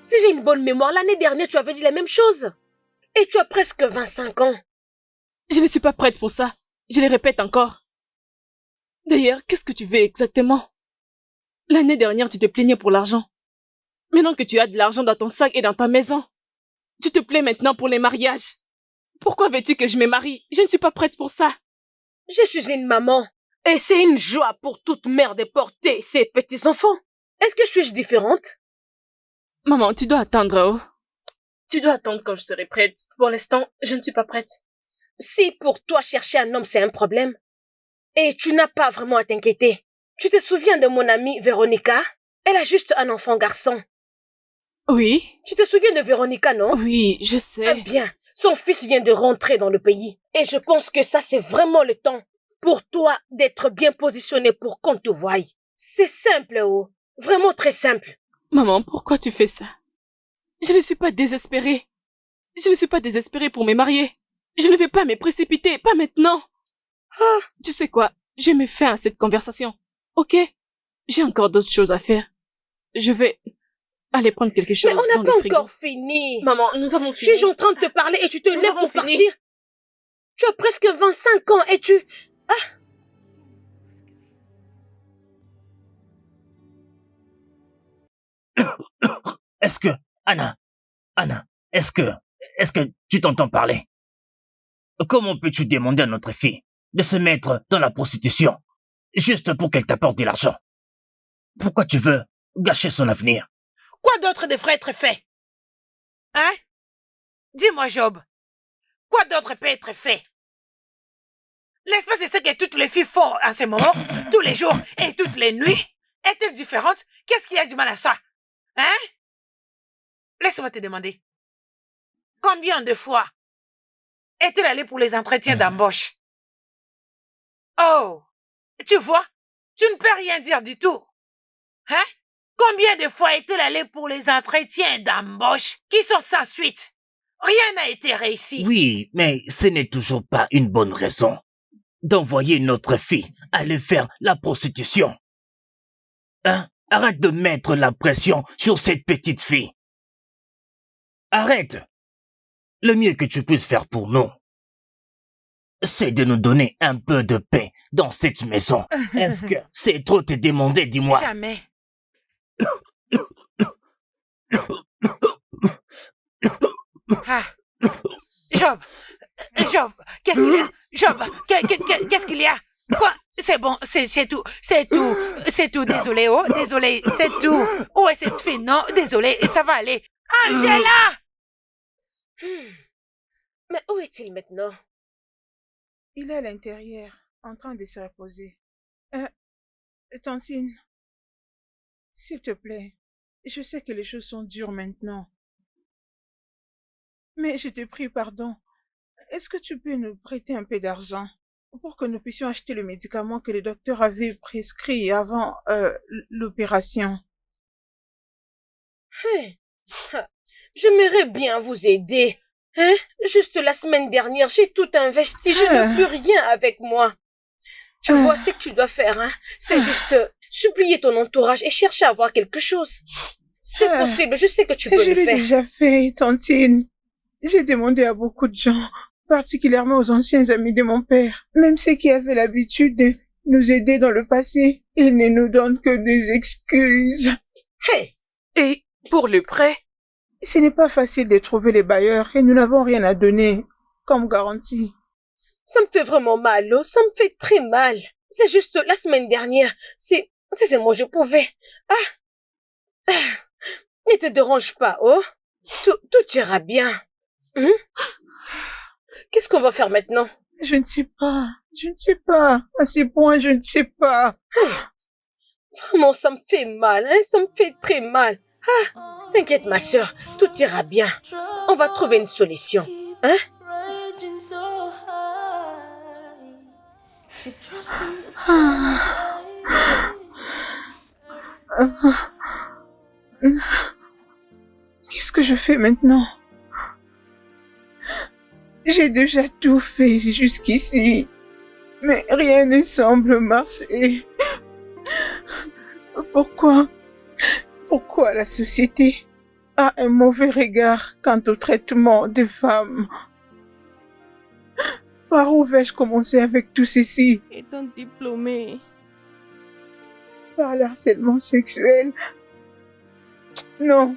Si j'ai une bonne mémoire, l'année dernière, tu avais dit la même chose. Et tu as presque 25 ans. Je ne suis pas prête pour ça. Je le répète encore. D'ailleurs, qu'est-ce que tu veux exactement? L'année dernière, tu te plaignais pour l'argent. Maintenant que tu as de l'argent dans ton sac et dans ta maison, tu te plais maintenant pour les mariages. Pourquoi veux-tu que je me marie? Je ne suis pas prête pour ça. Je suis une maman. Et c'est une joie pour toute mère de porter ses petits-enfants. Est-ce que je suis différente? Maman, tu dois attendre, oh. Tu dois attendre quand je serai prête. Pour l'instant, je ne suis pas prête. Si pour toi chercher un homme c'est un problème, et tu n'as pas vraiment à t'inquiéter. Tu te souviens de mon amie Véronica? Elle a juste un enfant garçon. Oui. Tu te souviens de Véronica, non? Oui, je sais. Eh bien, son fils vient de rentrer dans le pays. Et je pense que ça, c'est vraiment le temps pour toi d'être bien positionné pour qu'on te voie. C'est simple, oh. Vraiment très simple. Maman, pourquoi tu fais ça? Je ne suis pas désespérée. Je ne suis pas désespérée pour me marier. Je ne vais pas me précipiter, pas maintenant. Tu sais quoi? Je mets fin à cette conversation. Ok? J'ai encore d'autres choses à faire. Je vais aller prendre quelque chose dans le frigo. Mais on n'a pas encore fini. Maman, nous avons fini. Suis-je en train de te parler et tu te lèves pour partir? Tu as presque 25 ans et tu... Est-ce que... Anna, est-ce que tu t'entends parler? Comment peux-tu demander à notre fille de se mettre dans la prostitution juste pour qu'elle t'apporte de l'argent? Pourquoi tu veux gâcher son avenir? Quoi d'autre devrait être fait? Hein? Dis-moi, Job. Quoi d'autre peut être fait? N'est-ce pas c'est ce que toutes les filles font en ce moment, tous les jours et toutes les nuits? Est-elle différente? Qu'est-ce qu'il y a du mal à ça? Hein? Laisse-moi te demander. Combien de fois est-elle allée pour les entretiens d'embauche? Oh, tu vois, tu ne peux rien dire du tout. Hein? Combien de fois est-elle allée pour les entretiens d'embauche qui sont sans suite? Rien n'a été réussi. Oui, mais ce n'est toujours pas une bonne raison d'envoyer notre fille aller faire la prostitution. Hein? Arrête de mettre la pression sur cette petite fille. Arrête. Le mieux que tu puisses faire pour nous, c'est de nous donner un peu de paix dans cette maison. Est-ce que c'est trop te demander, dis-moi? Jamais. Ah. Job, qu'est-ce qu'il y a? Job, qu'est-ce qu'il y a? Quoi? C'est bon, c'est tout, désolé, oh, désolé, c'est tout. Où est cette fille? Non, désolé, ça va aller. Angela! Mais où est-il maintenant? Il est à l'intérieur, en train de se reposer. Tantine, s'il te plaît, je sais que les choses sont dures maintenant. Mais je te prie pardon. Est-ce que tu peux nous prêter un peu d'argent pour que nous puissions acheter le médicament que le docteur avait prescrit avant l'opération? J'aimerais bien vous aider. Hein? Juste la semaine dernière, j'ai tout investi. Je n'ai plus rien avec moi. Tu vois ce que tu dois faire, hein? C'est juste supplier ton entourage et chercher à avoir quelque chose. C'est possible, je sais que tu peux le faire. Je l'ai déjà fait, Tantine. J'ai demandé à beaucoup de gens, particulièrement aux anciens amis de mon père, même ceux qui avaient l'habitude de nous aider dans le passé. Ils ne nous donnent que des excuses. Hey! Et pour le prêt? Ce n'est pas facile de trouver les bailleurs et nous n'avons rien à donner comme garantie. Ça me fait vraiment mal, oh. Ça me fait très mal. C'est juste la semaine dernière. C'est moi, je pouvais. Ne te dérange pas, oh. Tout ira bien. Qu'est-ce qu'on va faire maintenant? Je ne sais pas. Je ne sais pas. À ces points, je ne sais pas. Vraiment, ça me fait mal, hein? Ça me fait très mal. Ah, t'inquiète, ma sœur, tout ira bien. On va trouver une solution, hein? Qu'est-ce que je fais maintenant? J'ai déjà tout fait jusqu'ici, mais rien ne semble marcher. Pourquoi la société a un mauvais regard quant au traitement des femmes? Par où vais-je commencer avec tout ceci? Étant diplômée. Par l'harcèlement sexuel? Non,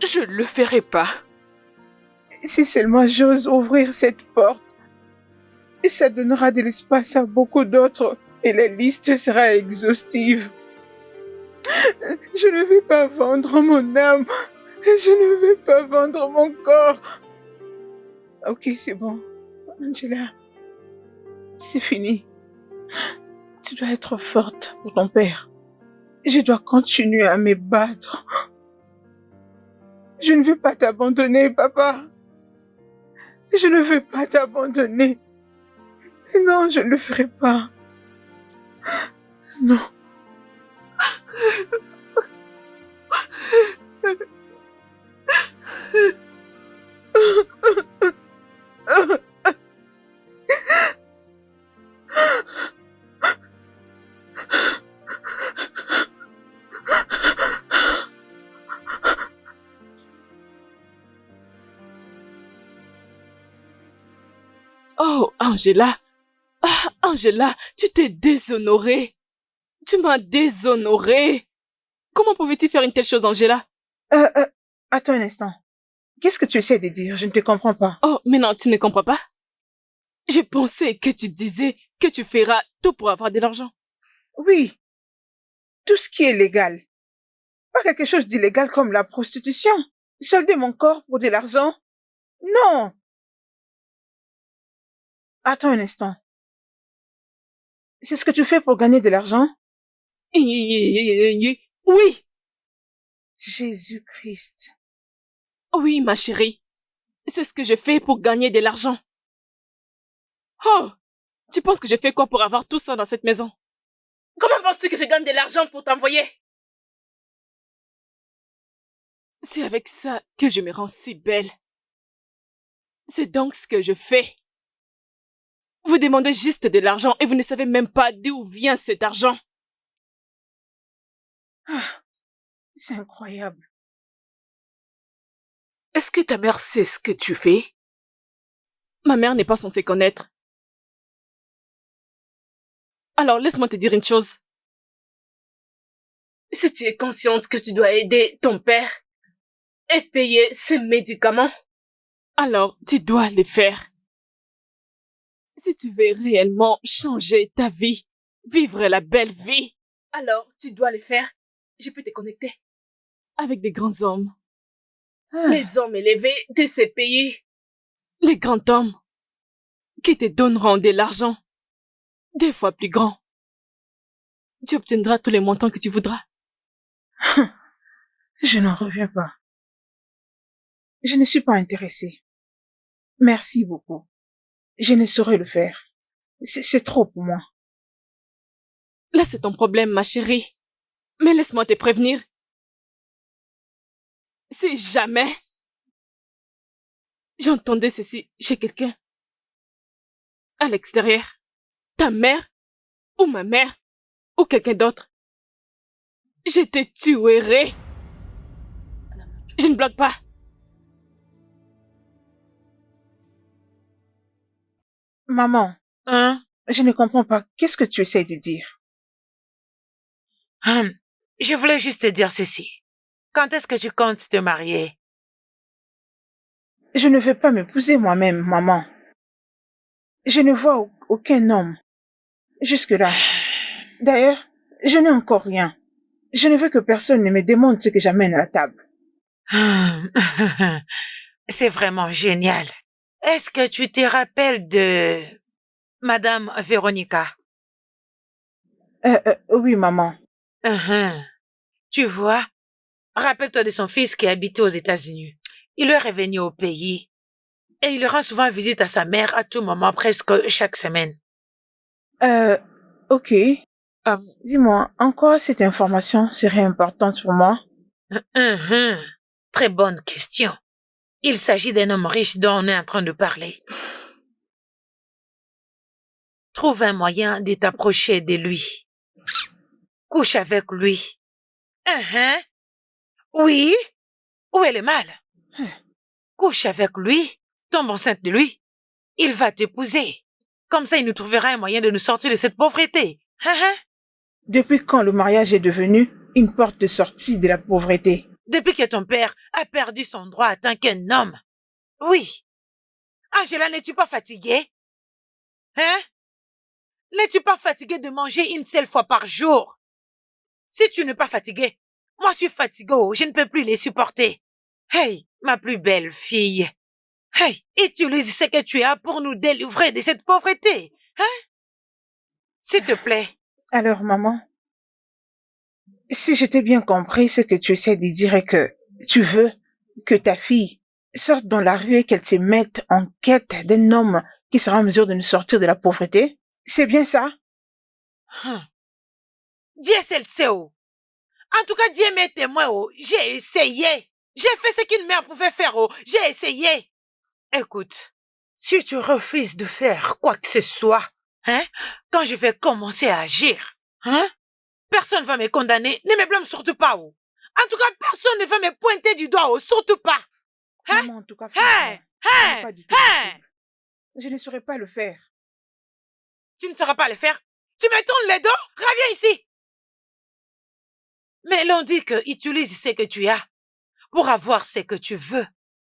Je ne le ferai pas. si seulement j'ose ouvrir cette porte, ça donnera de l'espace à beaucoup d'autres et la liste sera exhaustive. Je ne vais pas vendre mon âme. Je ne vais pas vendre mon corps. Ok, c'est bon. Angela, c'est fini. Tu dois être forte pour ton père. Je dois continuer à me battre. Je ne veux pas t'abandonner, papa. Je ne veux pas t'abandonner. Non, je ne le ferai pas. Non. Oh, Angela. Ah, Angela, tu t'es déshonorée. Tu m'as déshonorée. Comment pouvais-tu faire une telle chose, Angela? Attends un instant. Qu'est-ce que tu essaies de dire? Je ne te comprends pas. Oh, mais non, tu ne comprends pas? J'ai pensé que tu disais que tu feras tout pour avoir de l'argent. Oui. Tout ce qui est légal. Pas quelque chose d'illégal comme la prostitution. Solder mon corps pour de l'argent? Non. Attends un instant. C'est ce que tu fais pour gagner de l'argent? Oui. Jésus-Christ. Oui, ma chérie. C'est ce que je fais pour gagner de l'argent. Oh, tu penses que je fais quoi pour avoir tout ça dans cette maison? Comment penses-tu que je gagne de l'argent pour t'envoyer? C'est avec ça que je me rends si belle. C'est donc ce que je fais. Vous demandez juste de l'argent et vous ne savez même pas d'où vient cet argent. Ah, c'est incroyable. Est-ce que ta mère sait ce que tu fais? Ma mère n'est pas censée connaître. Alors, laisse-moi te dire une chose. Si tu es consciente que tu dois aider ton père et payer ses médicaments, alors tu dois les faire. Si tu veux réellement changer ta vie, vivre la belle vie, alors tu dois les faire. Je peux te connecter avec des grands hommes. Les hommes élevés de ces pays. Les grands hommes qui te donneront de l'argent, 2 fois plus grand. Tu obtiendras tous les montants que tu voudras. Je n'en reviens pas. Je ne suis pas intéressée. Merci beaucoup. Je ne saurais le faire. C'est trop pour moi. Là, c'est ton problème, ma chérie. Mais laisse-moi te prévenir. Si jamais j'entendais ceci chez quelqu'un, à l'extérieur, ta mère, ou ma mère, ou quelqu'un d'autre, je te tuerai. Je ne bloque pas. Maman, Hein? je ne comprends pas. Qu'est-ce que tu essaies de dire? Je voulais juste te dire ceci. Quand est-ce que tu comptes te marier? Je ne veux pas m'épouser moi-même, maman. Je ne vois aucun homme. Jusque-là. D'ailleurs, je n'ai encore rien. Je ne veux que personne ne me demande ce que j'amène à la table. C'est vraiment génial. est-ce que tu te rappelles de Madame Véronica? Oui, maman. Tu vois, rappelle-toi de son fils qui habitait aux États-Unis. Il est revenu au pays et il rend souvent visite à sa mère à tout moment, presque chaque semaine. Ok. Dis-moi, en quoi cette information serait importante pour moi? Très bonne question. Il s'agit d'un homme riche dont on est en train de parler. Trouve un moyen de t'approcher de lui. Couche avec lui. Oui. Où est le mal? Couche avec lui. Tombe enceinte de lui. Il va t'épouser. Comme ça, il nous trouvera un moyen de nous sortir de cette pauvreté. Depuis quand le mariage est devenu une porte de sortie de la pauvreté? Depuis que ton père a perdu son droit en tant qu'un homme. Oui. Angela, n'es-tu pas fatiguée? N'es-tu pas fatiguée de manger une seule fois par jour? Si tu n'es pas fatiguée, moi je suis fatiguée, je ne peux plus les supporter. Hey, ma plus belle fille. Hey, utilise ce que tu as pour nous délivrer de cette pauvreté. S'il te plaît. Alors, maman, si je t'ai bien compris, ce que tu essaies de dire est que tu veux que ta fille sorte dans la rue et qu'elle se mette en quête d'un homme qui sera en mesure de nous sortir de la pauvreté. C'est bien ça? Dieu seul sait. En tout cas, Dieu m'est témoin. J'ai essayé. J'ai fait ce qu'une mère pouvait faire. J'ai essayé. Écoute, si tu refuses de faire quoi que ce soit, quand je vais commencer à agir, personne ne va me condamner. Ne me blâme surtout pas. En tout cas, personne ne va me pointer du doigt. Surtout pas. Maman, en tout cas, pas du tout possible. Je ne saurais pas le faire. Tu ne sauras pas le faire? Tu me tournes les dos? Reviens ici. Mais l'on dit que utilise ce que tu as pour avoir ce que tu veux.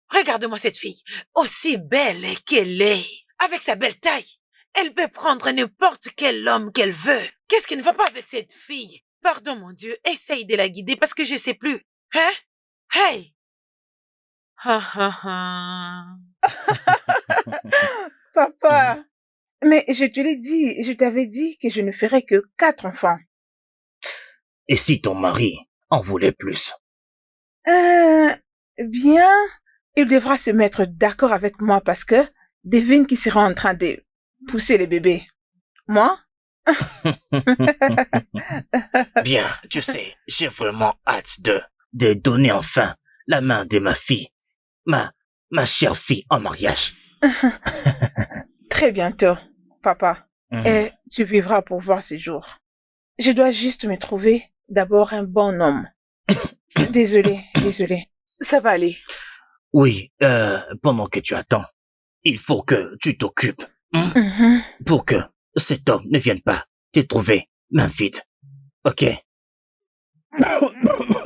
Regarde-moi cette fille, aussi belle qu'elle est, avec sa belle taille. Elle peut prendre n'importe quel homme qu'elle veut. Qu'est-ce qui ne va pas avec cette fille? Pardon, mon Dieu, essaye de la guider parce que je sais plus. Hey! Papa, mais je te l'ai dit, je t'avais dit que je ne ferais que 4 enfants. Et si ton mari en voulait plus? Bien, il devra se mettre d'accord avec moi parce que devine qui sera en train de pousser les bébés. Moi? Bien, tu sais, j'ai vraiment hâte de donner enfin la main de ma fille, ma chère fille en mariage. Très bientôt, papa. Et tu vivras pour voir ces jours. Je dois juste me trouver d'abord un bon homme. Désolé. Ça va aller. Oui, pendant que tu attends, il faut que tu t'occupes, pour que cet homme ne vienne pas te trouver main vide. Ok?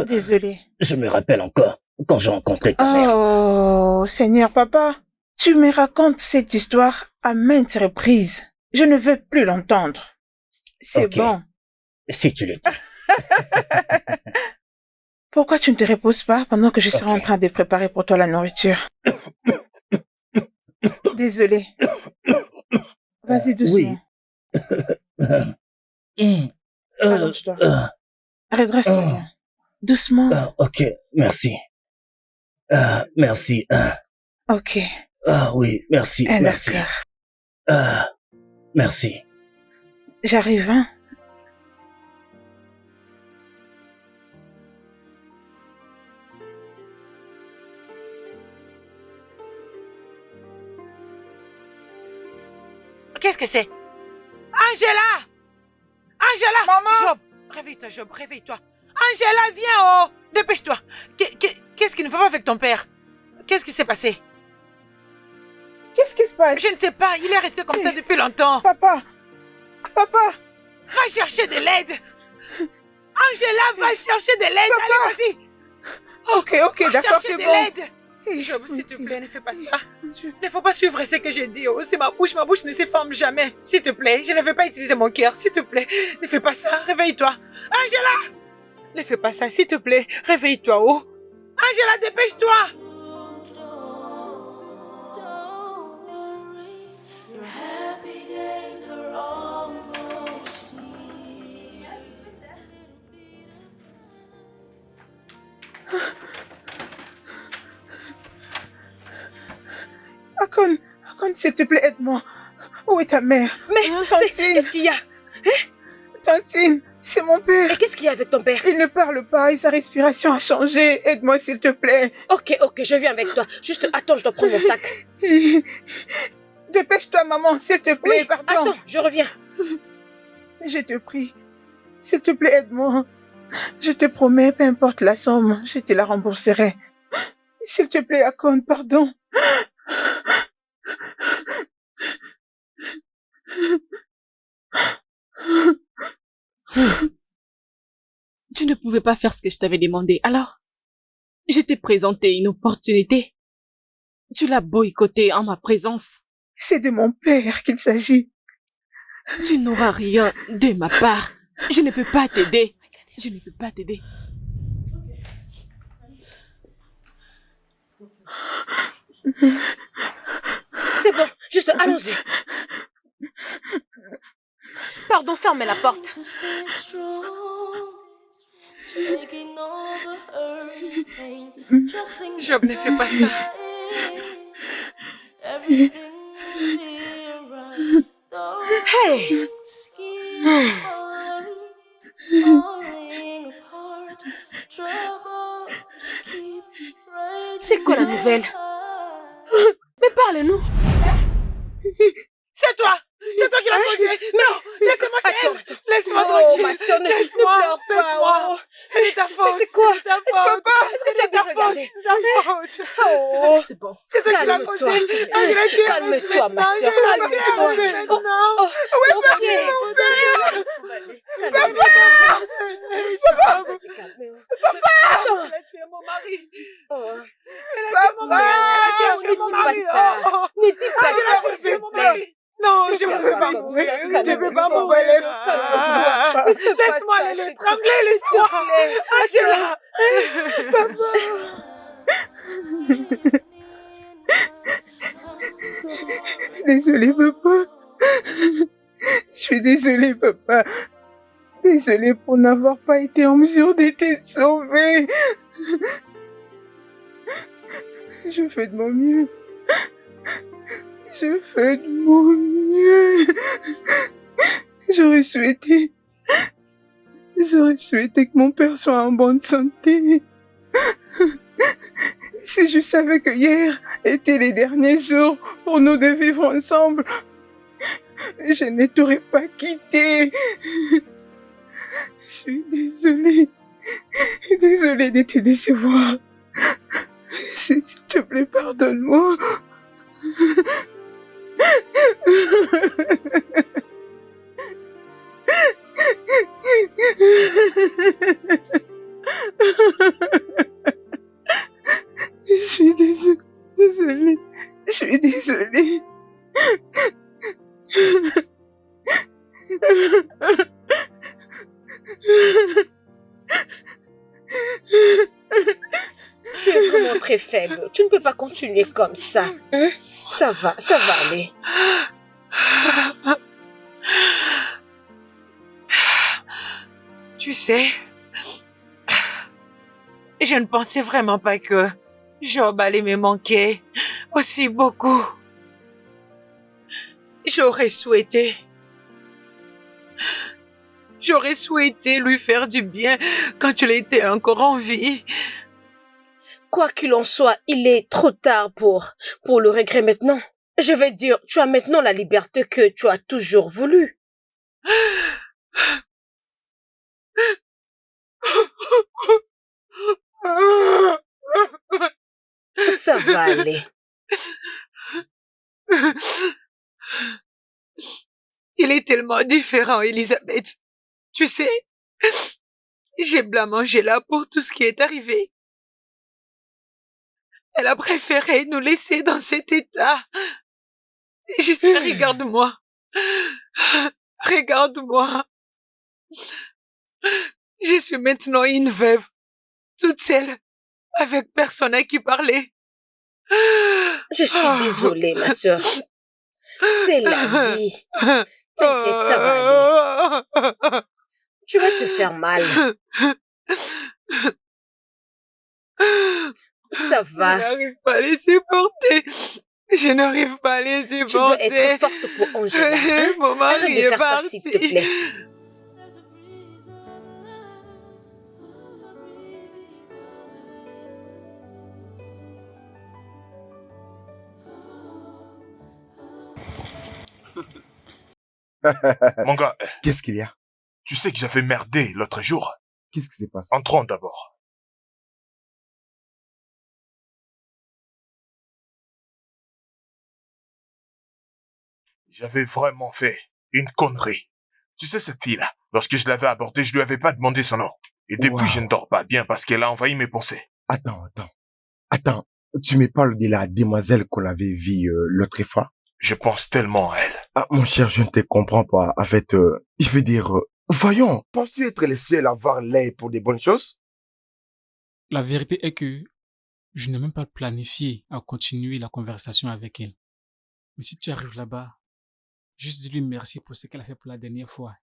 Désolé. Je me rappelle encore quand j'ai rencontré ta mère. Oh, Seigneur papa, tu me racontes cette histoire à maintes reprises. Je ne veux plus l'entendre. C'est Ok. bon. Si tu le dis. Pourquoi tu ne te reposes pas pendant que je serai en train de préparer pour toi la nourriture? Désolé. Vas-y doucement. Oui. Allonge-toi. Redresse-toi bien. Doucement. Ok, merci. Merci. Ok. Oui, merci. Merci. D'accord. Merci. J'arrive, hein? Qu'est-ce que c'est? Angela! Maman! Job, réveille-toi, Job, réveille-toi. Angela, viens, dépêche-toi. Qu'est-ce qui ne va pas avec ton père? Qu'est-ce qui s'est passé? Qu'est-ce qui se passe? Je ne sais pas, il est resté comme ça depuis longtemps. Papa! Va chercher de l'aide. Angela, va chercher de l'aide. Allez, vas-y. Ok, d'accord, c'est bon. L'aide. Job, s'il te plaît, ne fais pas ça. Il ne faut pas suivre ce que j'ai dit. C'est ma bouche ne se forme jamais. S'il te plaît, je ne veux pas utiliser mon cœur. S'il te plaît, ne fais pas ça. Réveille-toi. Angela! Ne fais pas ça, s'il te plaît. Réveille-toi, Angela, dépêche-toi. Akon, s'il te plaît, aide-moi. Où est ta mère? Mais Tantine. qu'est-ce qu'il y a? Tantine, c'est mon père. Et qu'est-ce qu'il y a avec ton père? Il ne parle pas et sa respiration a changé. Aide-moi, s'il te plaît. Ok, je viens avec toi. Juste, attends, je dois prendre mon sac. Dépêche-toi, maman, s'il te plaît, Oui, pardon. attends, je reviens. Je te prie, s'il te plaît, aide-moi. Je te promets, peu importe la somme, je te la rembourserai. S'il te plaît, Akon, pardon. Tu ne pouvais pas faire ce que je t'avais demandé, alors je t'ai présenté une opportunité. Tu l'as boycottée en ma présence. C'est de mon père qu'il s'agit. Tu n'auras rien de ma part. Je ne peux pas t'aider. Je ne peux pas t'aider. C'est bon, juste allons-y. Pardon, fermez la porte. Job ne fait pas ça. Hey! C'est quoi la nouvelle? Mais parle-nous. C'est toi! C'est toi qui l'as causé! Non! Laissez-moi, c'est elle! Laisse-moi Oh, tranquille! ma soeur, ne Laisse-moi! pleure pas. Laisse-moi! Oh. C'est de ta faute! C'est quoi? C'est de ta faute! C'est de ta faute! regarder? C'est de ta faute! Oh, C'est bon. C'est toi qui l'as calme-toi. causé! Ah, je l'ai tué! Calme-toi, ma soeur. Calme-toi! Calme-toi. Non! Oh, ok. Elle a tué mon mari! Elle a tué mon mari! Elle a tué mon mari! Ne dis pas Je ça, l'ai s'il tué te mon plaît. mari! Non, je ne peux pas Comme mourir! ça, Je ne peux calme-toi. pas mourir! Laisse-moi aller l'étrangler, laisse-moi! Angela! Désolée, papa. Je suis désolée, papa. Désolée pour n'avoir pas été en mesure de te sauver. Je fais de mon mieux. Je fais de mon mieux. J'aurais souhaité que mon père soit en bonne santé. Si je savais que hier étaient les derniers jours pour nous de vivre ensemble, je ne t'aurais pas quitté. Je suis désolée. Désolée de te décevoir. S'il te plaît, pardonne-moi. Je suis désolée. Je suis désolée. Tu es vraiment très faible. Tu ne peux pas continuer comme ça. Hein? Ça va aller. Tu sais, je ne pensais vraiment pas que Job allait me manquer aussi beaucoup. J'aurais souhaité lui faire du bien quand il était encore en vie. Quoi qu'il en soit, il est trop tard pour le regret maintenant. Je vais dire, tu as maintenant la liberté que tu as toujours voulu. Ça va aller. Il est tellement différent, Elisabeth. Tu sais, j'ai blâmé Angela pour tout ce qui est arrivé. Elle a préféré nous laisser dans cet état. Et juste regarde-moi. Regarde-moi. Je suis maintenant une veuve, toute seule, avec personne à qui parler. Je suis désolée, ma sœur. C'est la vie. T'inquiète, ça va aller. Tu vas te faire mal. Ça va. Je n'arrive pas à les supporter. Je n'arrive pas à les Tu dois être supporter. forte pour Angela. Hein? Mon Arrête mari de est faire ça, parti. s'il te plaît. Mon gars, Qu'est-ce qu'il y a? tu sais que j'avais merdé l'autre jour. Qu'est-ce qui s'est passé? Entrons d'abord. J'avais vraiment fait une connerie. Tu sais cette fille-là, lorsque je l'avais abordée, je lui avais pas demandé son nom. Et depuis, je ne Waouh. dors pas bien parce qu'elle a envahi mes pensées. Attends. Tu me parles de la demoiselle qu'on avait vue l'autre fois? Je pense tellement à elle. Ah, mon cher, je ne te comprends pas. En fait, je veux dire, voyons. Penses-tu être le seul à avoir l'œil pour des bonnes choses? La vérité est que je n'ai même pas planifié à continuer la conversation avec elle. Mais si tu arrives là-bas, juste dis-lui merci pour ce qu'elle a fait pour la dernière fois.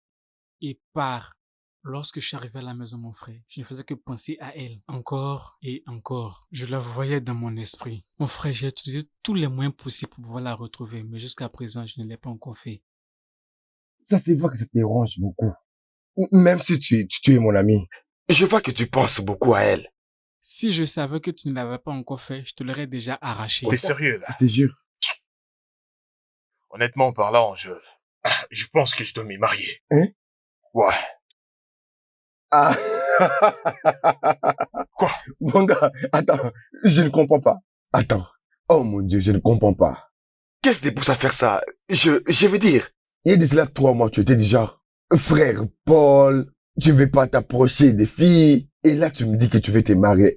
Et pars. Lorsque je suis arrivé à la maison, mon frère, je ne faisais que penser à elle. Encore et encore. Je la voyais dans mon esprit. Mon frère, j'ai utilisé tous les moyens possibles pour pouvoir la retrouver. Mais jusqu'à présent, je ne l'ai pas encore fait. Ça se voit que ça te dérange beaucoup. Même si tu es mon ami. Je vois que tu penses beaucoup à elle. Si je savais que tu ne l'avais pas encore fait, je te l'aurais déjà arraché. T'es sérieux, là? Je te jure. Honnêtement parlant, je pense que je dois m'y marier. Hein? Ouais. Ah. Quoi? Mon gars, attends, je ne comprends pas. Attends. Oh mon Dieu, je ne comprends pas. Qu'est-ce qui te pousse à faire ça? Je veux dire, il y a de cela 3 mois, tu étais du genre, frère Paul, tu veux pas t'approcher des filles, et là tu me dis que tu veux te marier.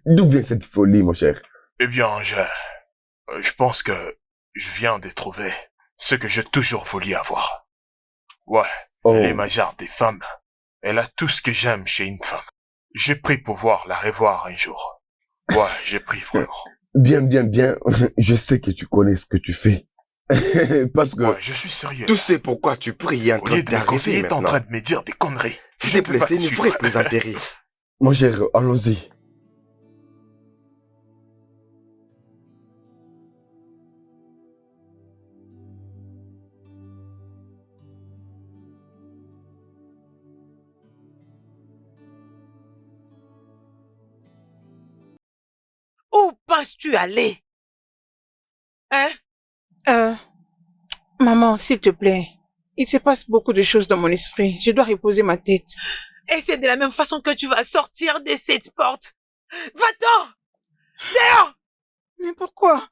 D'où vient cette folie, mon cher? Eh bien, je pense que je viens de trouver ce que j'ai toujours voulu avoir. Ouais, elle est ma genre des femmes. Elle a tout ce que j'aime chez une femme. J'ai pris pour pouvoir la revoir un jour. Ouais, j'ai pris vraiment. Bien. Je sais que tu connais ce que tu fais. Parce que... Ouais, je suis sérieux. Tu sais pourquoi tu pries en Au train lieu de de me conseiller, t'es en train de me dire des conneries. S'il te plaît, c'est une vraie plaisanterie. Mon cher, allons-y. Où penses-tu aller? Hein? Maman, s'il te plaît. Il se passe beaucoup de choses dans mon esprit. Je dois reposer ma tête. Et c'est de la même façon que tu vas sortir de cette porte. Va-t'en! Dehors! Mais pourquoi?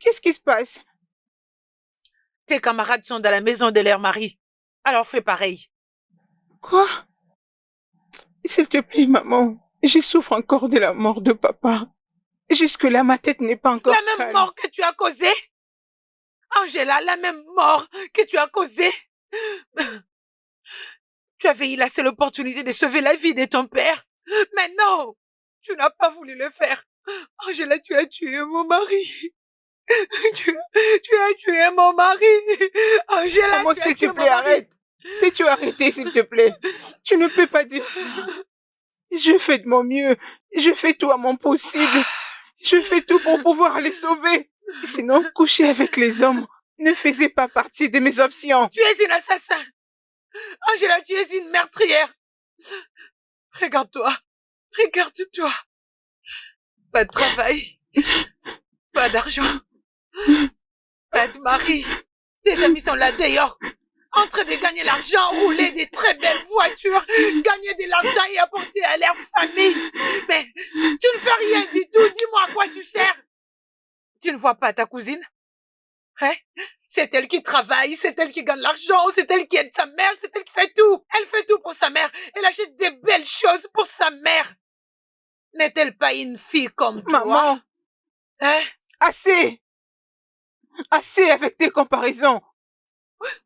Qu'est-ce qui se passe? Tes camarades sont dans la maison de leur mari. Alors fais pareil. Quoi? S'il te plaît, maman. Je souffre encore de la mort de papa. Jusque-là, ma tête n'est pas encore La même calme. mort que tu as causée? Angela, la même mort que tu as causée? Tu avais eu la seule opportunité de sauver la vie de ton père. Mais non! Tu n'as pas voulu le faire. Angela, tu as tué mon mari. Tu as tué mon mari. Angela, Maman, tu as s'il tué te mon plaît, mari. arrête. Peux-tu arrêter, s'il te plaît? Tu ne peux pas dire ça. Je fais de mon mieux. Je fais tout à mon possible. Je fais tout pour pouvoir les sauver. Sinon, coucher avec les hommes ne faisait pas partie de mes options. Tu es une assassin. Angela, tu es une meurtrière. Regarde-toi. Regarde-toi. Pas de travail. Pas d'argent. Pas de mari. Tes amis sont là dehors. En train de gagner l'argent, rouler des très belles voitures, gagner de l'argent et apporter à leur famille. Mais tu ne fais rien du tout. Dis-moi à quoi tu sers. Tu ne vois pas ta cousine? Hein? C'est elle qui travaille, c'est elle qui gagne l'argent, c'est elle qui aide sa mère, c'est elle qui fait tout. Elle fait tout pour sa mère. Elle achète des belles choses pour sa mère. N'est-elle pas une fille comme toi? Maman. Hein? Assez. Assez avec tes comparaisons.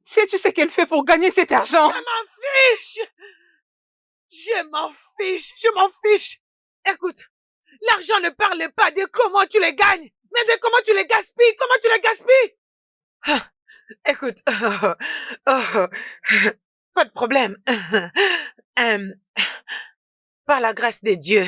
Sais-tu ce qu'elle fait pour gagner cet argent? Je m'en fiche. Je m'en fiche. Je m'en fiche. Écoute, l'argent ne parle pas de comment tu le gagnes, mais de comment tu le gaspilles. Comment tu le gaspilles? Ah, écoute, pas de problème. Par la grâce de Dieu,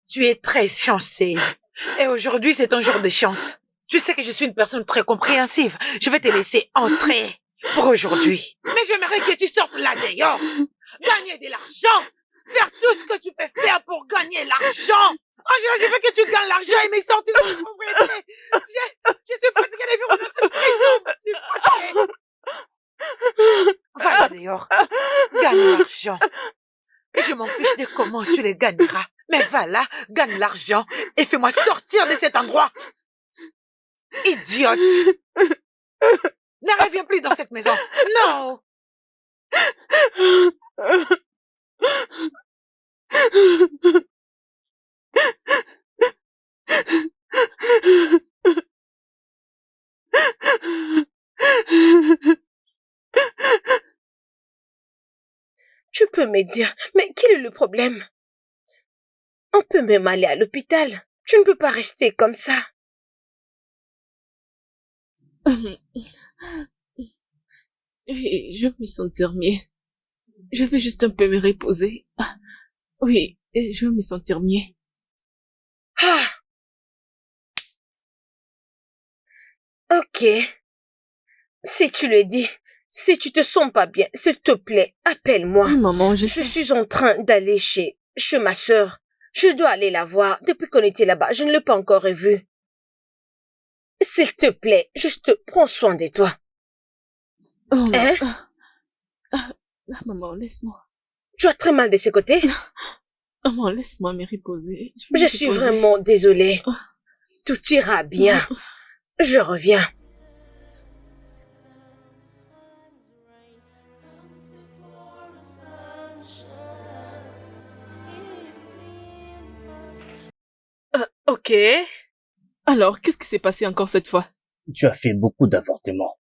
tu es très chanceuse. Et aujourd'hui, c'est ton jour de chance. Tu sais que je suis une personne très compréhensive. Je vais te laisser entrer pour aujourd'hui. Mais j'aimerais que tu sortes là dehors. Gagner de l'argent. Faire tout ce que tu peux faire pour gagner l'argent. Angela, je veux que tu gagnes l'argent et me sortir de la pauvreté. Je suis fatiguée de vivre dans cette prison. Je suis fatiguée. Va là dehors. Gagne l'argent. Et je m'en fiche de comment tu les gagneras. Mais va là, gagne l'argent et fais-moi sortir de cet endroit. Idiote. Ne reviens plus dans cette maison. Non. Tu peux me dire, mais quel est le problème? On peut même aller à l'hôpital. Tu ne peux pas rester comme ça. Oui, je vais me sentir mieux. Je vais juste un peu me reposer. Oui, je vais me sentir mieux. Ah. Ok. Si tu le dis, si tu te sens pas bien, s'il te plaît, appelle-moi. Oui, maman, je suis en train d'aller chez ma sœur. Je dois aller la voir. Depuis qu'on était là-bas, je ne l'ai pas encore revue. S'il te plaît, juste prends soin de toi. Oh, hein? Maman, laisse-moi. Tu as très mal de ce côté? Maman, laisse-moi me reposer. Je suis vraiment désolée. Tout ira bien. Je reviens. Ok. Alors, qu'est-ce qui s'est passé encore cette fois? Tu as fait beaucoup d'avortements.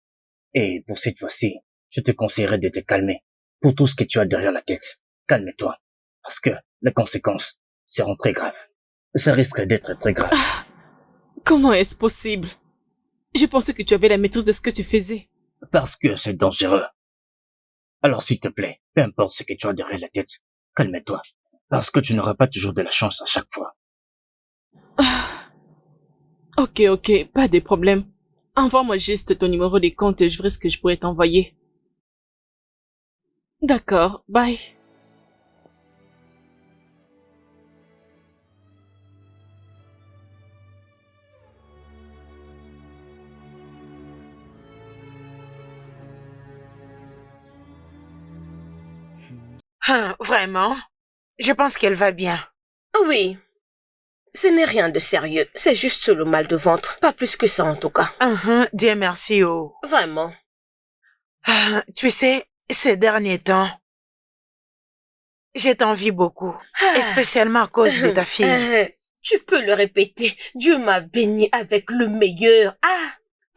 Et pour cette fois-ci, je te conseillerais de te calmer. Pour tout ce que tu as derrière la tête, calme-toi. Parce que les conséquences seront très graves. Ça risque d'être très grave. Comment est-ce possible? Je pensais que tu avais la maîtrise de ce que tu faisais. Parce que c'est dangereux. Alors s'il te plaît, peu importe ce que tu as derrière la tête, calme-toi. Parce que tu n'auras pas toujours de la chance à chaque fois. Ok, pas de problème. Envoie-moi juste ton numéro de compte et je verrai ce que je pourrais t'envoyer. D'accord, bye. Vraiment? Je pense qu'elle va bien. Oui. Ce n'est rien de sérieux. C'est juste le mal de ventre. Pas plus que ça en tout cas. Dieu merci, oh. Vraiment. Tu sais, ces derniers temps, je t'envie beaucoup. Et spécialement à cause de ta fille. Tu peux le répéter. Dieu m'a béni avec le meilleur.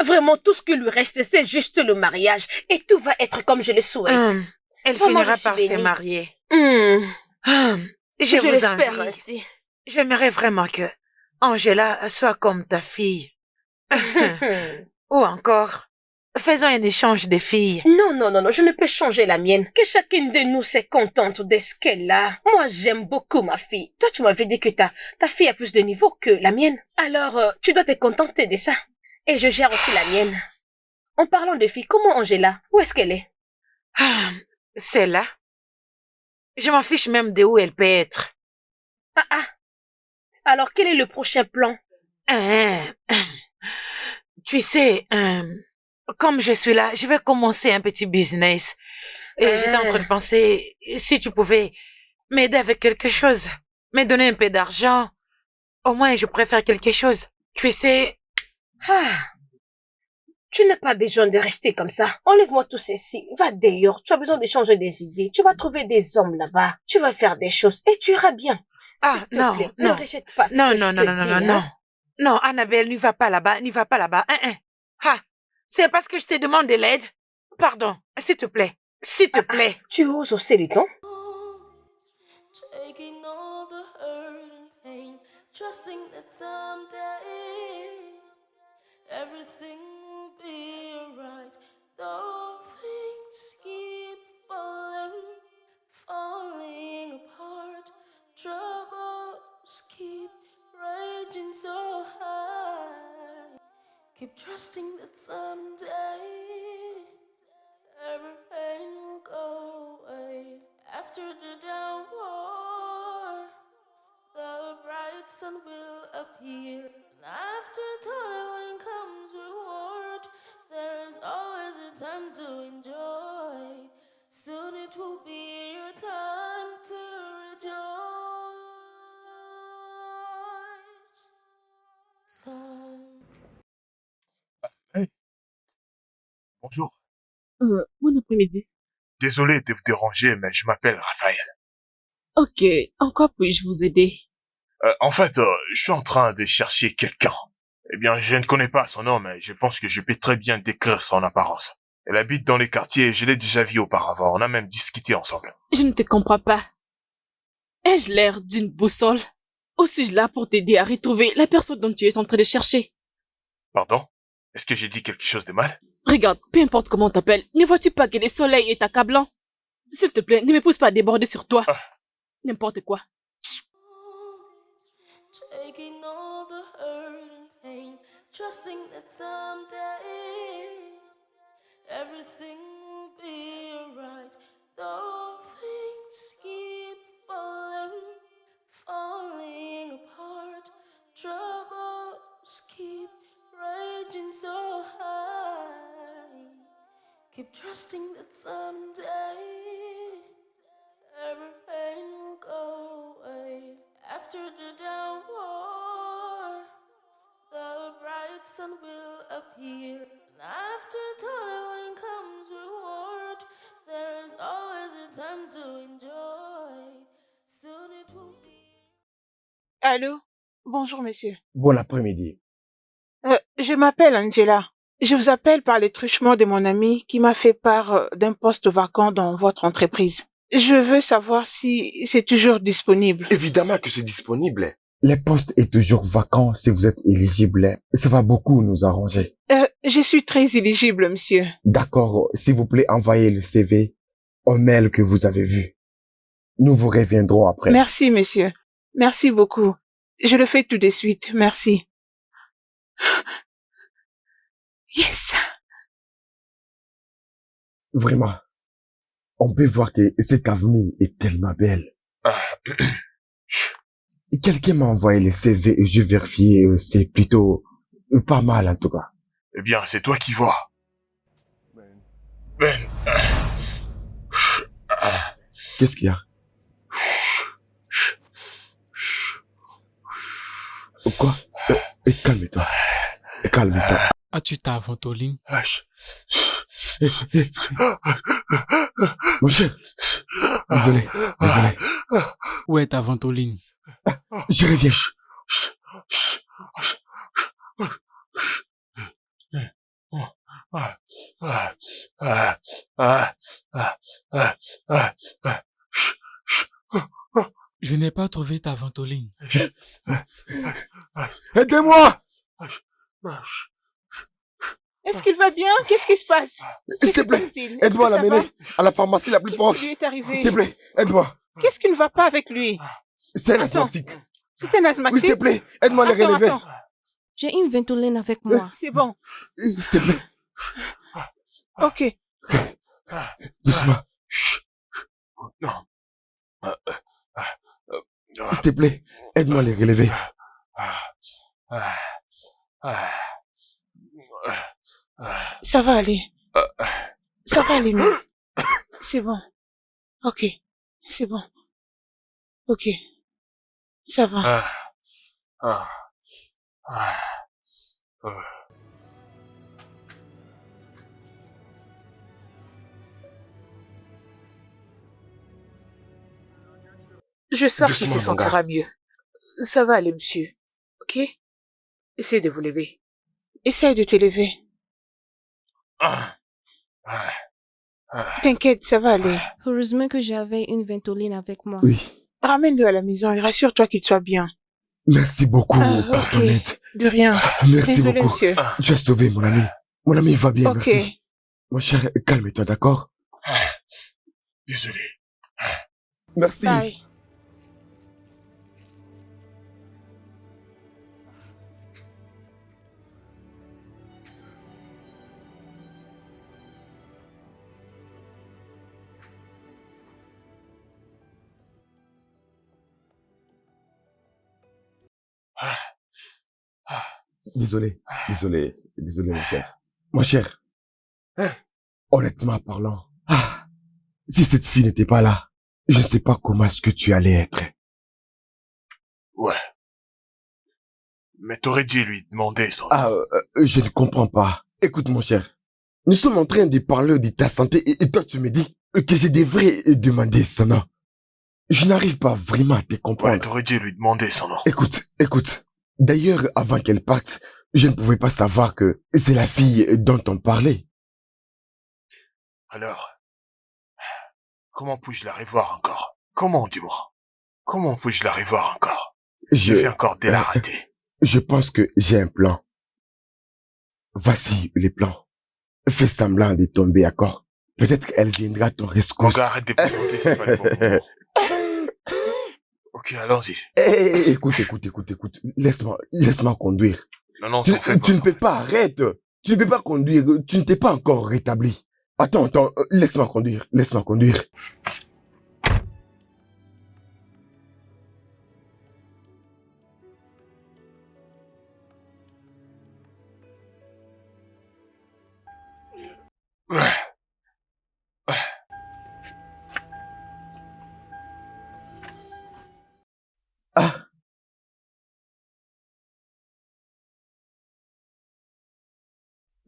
Vraiment, tout ce qui lui reste, c'est juste le mariage. Et tout va être comme je le souhaite. Elle Vraiment, finira je suis par se bénie. marier. Je vous l'espère envie. ainsi. J'aimerais vraiment que Angela soit comme ta fille. Ou encore, faisons un échange de filles. Non, je ne peux changer la mienne. Que chacune de nous se contente de ce qu'elle a. Moi, j'aime beaucoup ma fille. Toi, tu m'avais dit que ta fille a plus de niveau que la mienne. Alors, tu dois te contenter de ça. Et je gère aussi la mienne. En parlant de filles, comment Angela? Où est-ce qu'elle est? C'est là. Je m'en fiche même de où elle peut être. Alors, quel est le prochain plan? Tu sais, comme je suis là, je vais commencer un petit business. Et j'étais en train de penser, si tu pouvais m'aider avec quelque chose, me donner un peu d'argent, au moins je pourrais faire quelque chose. Tu sais... Tu n'as pas besoin de rester comme ça. Enlève-moi tout ceci. Va dehors. Tu as besoin de changer des idées. Tu vas trouver des hommes là-bas. Tu vas faire des choses et tu iras bien. S'il te plaît, ne rejette pas ce que je te dis. Non, Annabelle, n'y va pas là-bas, n'y va pas là-bas. C'est parce que je te demande de l'aide. Pardon, s'il te plaît, s'il te plaît. Tu oses hausser les tons? Taking all the hurt and pain, trusting that someday everything will be alright. Though things keep falling apart, troubles keep raging so high. Keep trusting that someday every pain will go away. After the downpour, the bright sun will appear. And after toil comes reward. There is always a time to enjoy. Soon it will be your time to rejoice. Some Hey, bonjour. Bon après-midi. Désolé de vous déranger, mais je m'appelle Raphaël. Ok, en quoi puis-je vous aider? En fait, je suis en train de chercher quelqu'un. Eh bien, je ne connais pas son nom, mais je pense que je peux très bien décrire son apparence. Elle habite dans les quartiers, je l'ai déjà vue auparavant, on a même discuté ensemble. Je ne te comprends pas. Ai-je l'air d'une boussole? Ou suis-je là pour t'aider à retrouver la personne dont tu es en train de chercher? Pardon? Est-ce que j'ai dit quelque chose de mal? Regarde, peu importe comment on t'appelle, ne vois-tu pas que le soleil est accablant? S'il te plaît, ne me pousse pas à déborder sur toi. N'importe quoi. taking all the hurt and pain, trusting that someday everything will be alright. Though things keep falling apart, troubles keep raging so high. Keep trusting that someday every pain will go away. After the downpour, the bright sun will appear. And after toil comes reward. There is always a time to enjoy. Soon it will be. Allô? Bonjour, monsieur. Bon après-midi. Je m'appelle Angela. Je vous appelle par les truchements de mon ami qui m'a fait part d'un poste vacant dans votre entreprise. Je veux savoir si c'est toujours disponible. Évidemment que c'est disponible. Le poste est toujours vacant si vous êtes éligible. Ça va beaucoup nous arranger. Je suis très éligible, monsieur. D'accord, s'il vous plaît, envoyez le CV au mail que vous avez vu. Nous vous reviendrons après. Merci, monsieur. Merci beaucoup. Je le fais tout de suite. Merci. Yes. Vraiment, on peut voir que cette avenue est tellement belle. Quelqu'un m'a envoyé le CV et je vérifié, c'est plutôt pas mal en tout cas. Eh bien, c'est toi qui vois. Ben, Qu'est-ce qu'il y a? Quoi? Calme-toi. Calme-toi. As-tu ta ventoline? Mon cher, désolé. Où est ta ventoline? Je reviens. Je n'ai pas trouvé ta ventoline. Aidez-moi! Est-ce qu'il va bien? Qu'est-ce qui se passe? S'il te plaît, aide-moi à l'amener à la pharmacie la plus proche. Qu'est-ce qui lui est arrivé? S'il te plaît, aide-moi. Qu'est-ce qui ne va pas avec lui? C'est un Attends. asthmatique. C'est un asthmatique? Oui, s'il te plaît, aide-moi à les relever. Attends. J'ai une ventoline avec moi. C'est bon. S'il te plaît. Ok. Doucement. Non. S'il te plaît, aide-moi à les relever. Ça va aller. Ça va aller mieux. C'est bon. Ok. C'est bon. Ok. Ça va. J'espère qu'il Doucement, se mon gars. sentira mieux. Ça va aller, monsieur. Ok? Essayez de vous lever. Essaye de te lever. T'inquiète, ça va aller. Heureusement que j'avais une ventoline avec moi. Oui. Ramène-le à la maison et rassure-toi qu'il soit bien. Merci beaucoup, Ok. Antoinette. De rien. Merci Désolé, beaucoup. monsieur. Tu as sauvé mon ami. Mon ami va bien, Ok. merci. Mon cher, calme-toi, d'accord? Désolé. Merci. Bye. Désolé, mon cher. Mon cher, honnêtement parlant, si cette fille n'était pas là, je ne sais pas comment est-ce que tu allais être. Ouais. Mais t'aurais dû lui demander son... Je ne comprends pas. Écoute, mon cher, nous sommes en train de parler de ta santé et toi tu me dis que je devrais demander son nom. Je n'arrive pas vraiment à te comprendre. Ouais, t'aurais dû lui demander son nom. Écoute. D'ailleurs, avant qu'elle parte, je ne pouvais pas savoir que c'est la fille dont on parlait. Alors, comment puis-je la revoir encore? Comment, dis-moi? Comment puis-je la revoir encore? Je vais encore de la rater. Je pense que j'ai un plan. Voici les plans. Fais semblant de tomber, d'accord? Peut-être qu'elle viendra à ton rescousse. Arrête de plaisanter, c'est pas le bon moment. Ok, allons-y. Écoute. Laisse-moi conduire. Non, t'en fais pas. Tu ne peux pas, arrête. Tu ne peux pas conduire. Tu ne t'es pas encore rétabli. Attends, laisse-moi conduire.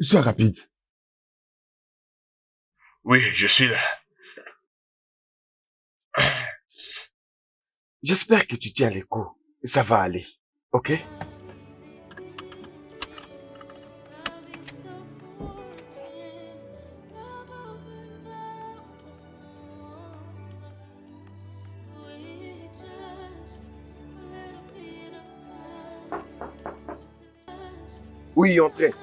Sois rapide. Oui, je suis là. J'espère que tu tiens les coups. Ça va aller. Ok? Oui, entrez.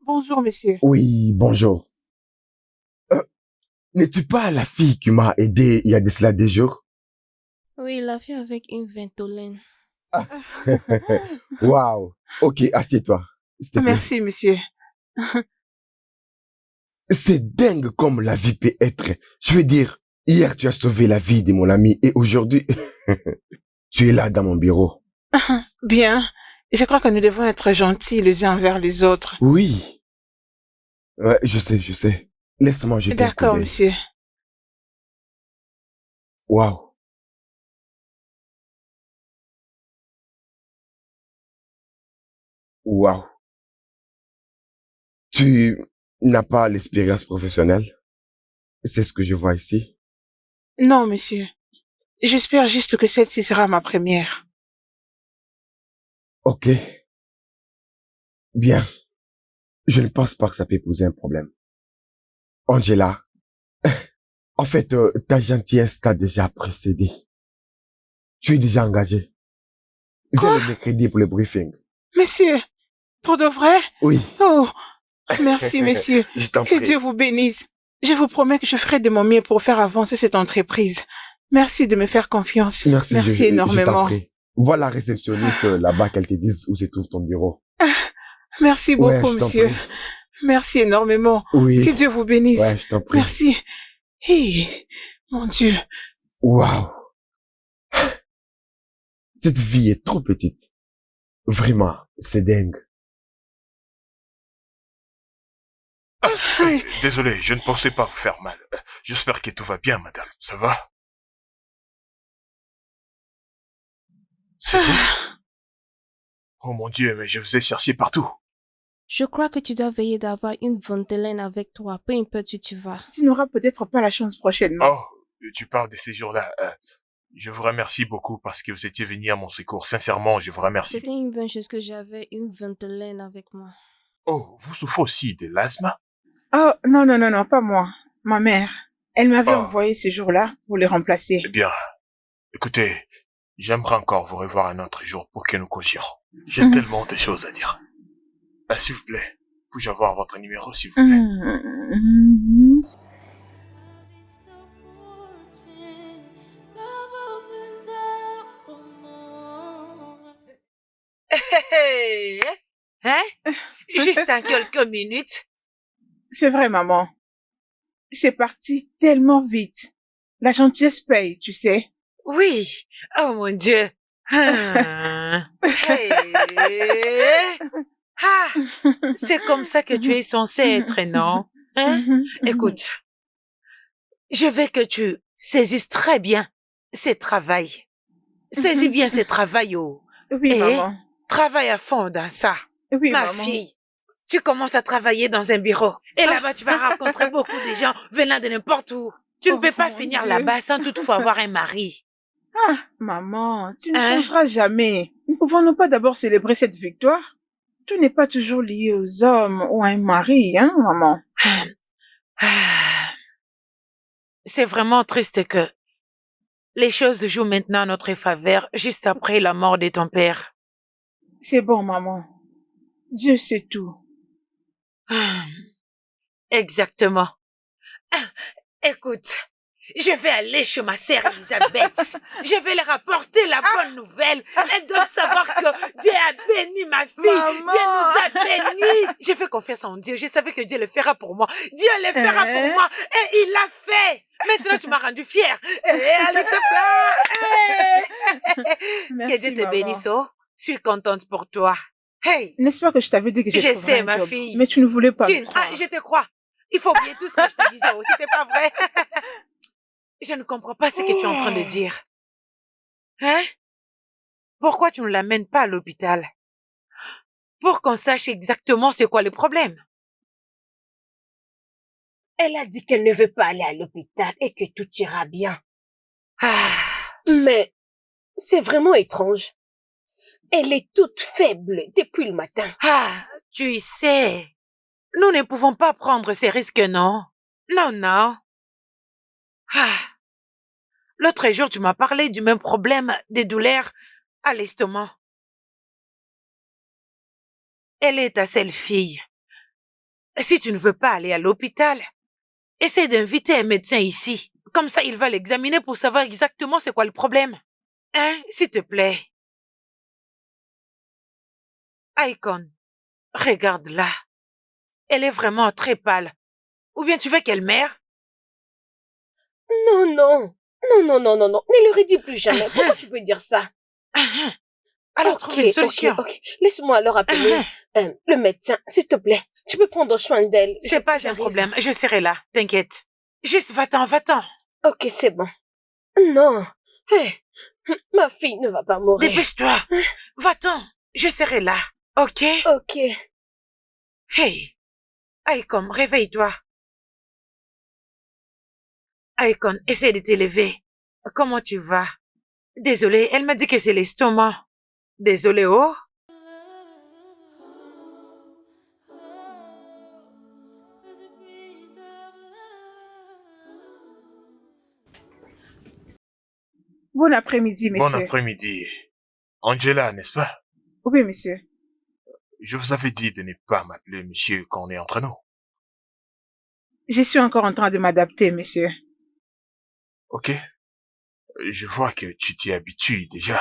Bonjour, monsieur. Oui, bonjour. N'es-tu pas la fille qui m'a aidé il y a de cela des jours? Oui, la fille avec une ventolène. Waouh. Ok, assieds-toi. s'il te plaît. Merci, monsieur. C'est dingue comme la vie peut être. Je veux dire, hier tu as sauvé la vie de mon ami et aujourd'hui, tu es là dans mon bureau. Bien. Je crois que nous devons être gentils les uns envers les autres. Oui. Ouais, je sais. Laisse-moi jeter un coup d'œil. D'accord, monsieur. Waouh. Waouh. Tu n'as pas l'expérience professionnelle? C'est ce que je vois ici. Non, monsieur. J'espère juste que celle-ci sera ma première. Ok. Bien. Je ne pense pas que ça peut poser un problème. Angela, en fait, ta gentillesse t'a déjà précédé. Tu es déjà engagé. Viens le mercredi pour le briefing. Monsieur, pour de vrai? Oui. Oh, merci, monsieur. Je t'en Que prie. Dieu vous bénisse. Je vous promets que je ferai de mon mieux pour faire avancer cette entreprise. Merci de me faire confiance. Merci je énormément. t'en prie. Vois la réceptionniste là-bas qu'elle te dise où se trouve ton bureau. Merci Ouais, beaucoup, je t'en monsieur. prie. Merci énormément. Oui. Que Dieu vous bénisse. Ouais, je t'en prie. Merci. Hey, mon Dieu. Waouh. Cette vie est trop petite. Vraiment, c'est dingue. Désolé, je ne pensais pas vous faire mal. J'espère que tout va bien, madame. Ça va? C'est vous? Oh mon Dieu, mais je vous ai cherché partout. Je crois que tu dois veiller d'avoir une ventolène avec toi, peu importe où tu vas. Tu n'auras peut-être pas la chance prochainement. Oh, tu parles de ces jours-là. Je vous remercie beaucoup parce que vous étiez venu à mon secours. Sincèrement, je vous remercie. C'était une bonne chose que j'avais une ventolène avec moi. Oh, vous souffrez aussi de l'asthme? Oh, non, pas moi. Ma mère. Elle m'avait envoyé ce jour-là pour le remplacer. Eh bien, écoutez, j'aimerais encore vous revoir un autre jour pour que nous causions. J'ai tellement de choses à dire. S'il vous plaît, puis-je avoir votre numéro, s'il vous plaît? Hein? Juste en quelques minutes. C'est vrai, maman. C'est parti tellement vite. La gentillesse paye, tu sais. Oui. Oh mon Dieu. Hey. Ah, c'est comme ça que tu es censé être, non? Hein? Écoute, je veux que tu saisisses très bien ce travail. Saisis bien ce travail, oh. Oui, Et maman. travaille à fond dans ça. Oui, Ma maman. fille, tu commences à travailler dans un bureau. Et là-bas, tu vas rencontrer beaucoup de gens venant de n'importe où. Tu ne peux pas mon finir Dieu. là-bas sans toutefois avoir un mari. Ah, maman, tu ne Hein? changeras jamais. Ne pouvons-nous pas d'abord célébrer cette victoire? Tout n'est pas toujours lié aux hommes ou à un mari, hein, maman? C'est vraiment triste que les choses jouent maintenant à notre faveur juste après la mort de ton père. C'est bon, maman. Dieu sait tout. Exactement. Écoute, je vais aller chez ma sœur Elisabeth. Je vais leur apporter la bonne nouvelle. Elles doivent savoir que Dieu a béni ma fille. Maman. Dieu nous a bénis. Je fais confiance en Dieu. Je savais que Dieu le fera pour moi. Dieu le fera pour moi. Et il l'a fait. Maintenant, tu m'as rendu fière. Et allez te plaît. Merci, Que Dieu te maman. bénisse, oh. Je suis contente pour toi. Hey, N'est-ce pas que je t'avais dit que je j'ai sais, ma fille. Mais tu ne voulais pas me croire. Je te crois. Il faut oublier tout ce que je te disais. Oh, c'était pas vrai. Je ne comprends pas ce que tu es en train de dire. Hein? Pourquoi tu ne l'amènes pas à l'hôpital? Pour qu'on sache exactement c'est quoi le problème. Elle a dit qu'elle ne veut pas aller à l'hôpital et que tout ira bien. Mais c'est vraiment étrange. Elle est toute faible depuis le matin. Tu sais, nous ne pouvons pas prendre ces risques, non? Non. L'autre jour, tu m'as parlé du même problème des douleurs à l'estomac. Elle est ta seule fille. Si tu ne veux pas aller à l'hôpital, essaie d'inviter un médecin ici. Comme ça, il va l'examiner pour savoir exactement c'est quoi le problème. Hein, s'il te plaît. Icon, regarde-la. Elle est vraiment très pâle. Ou bien tu veux qu'elle meure? Non. Ne le redis plus jamais. Pourquoi tu peux dire ça? Alors, trouve une solution. Ok. Laisse-moi alors appeler le médecin, s'il te plaît. Tu peux prendre soin d'elle. C'est pas un problème. Je serai là. T'inquiète. Juste va-t'en. Ok, c'est bon. Non. Hey, ma fille ne va pas mourir. Dépêche-toi. Va-t'en. Je serai là. Ok? Ok. Hey. Icon, réveille-toi. Icon, essaie de t'élever. Comment tu vas? Désolée, elle m'a dit que c'est l'estomac. Désolée, oh. Bon après-midi, monsieur. Bon après-midi. Angela, n'est-ce pas? Oui, monsieur. Je vous avais dit de ne pas m'appeler monsieur quand on est entre nous. Je suis encore en train de m'adapter, monsieur. Ok? Je vois que tu t'y habitues déjà.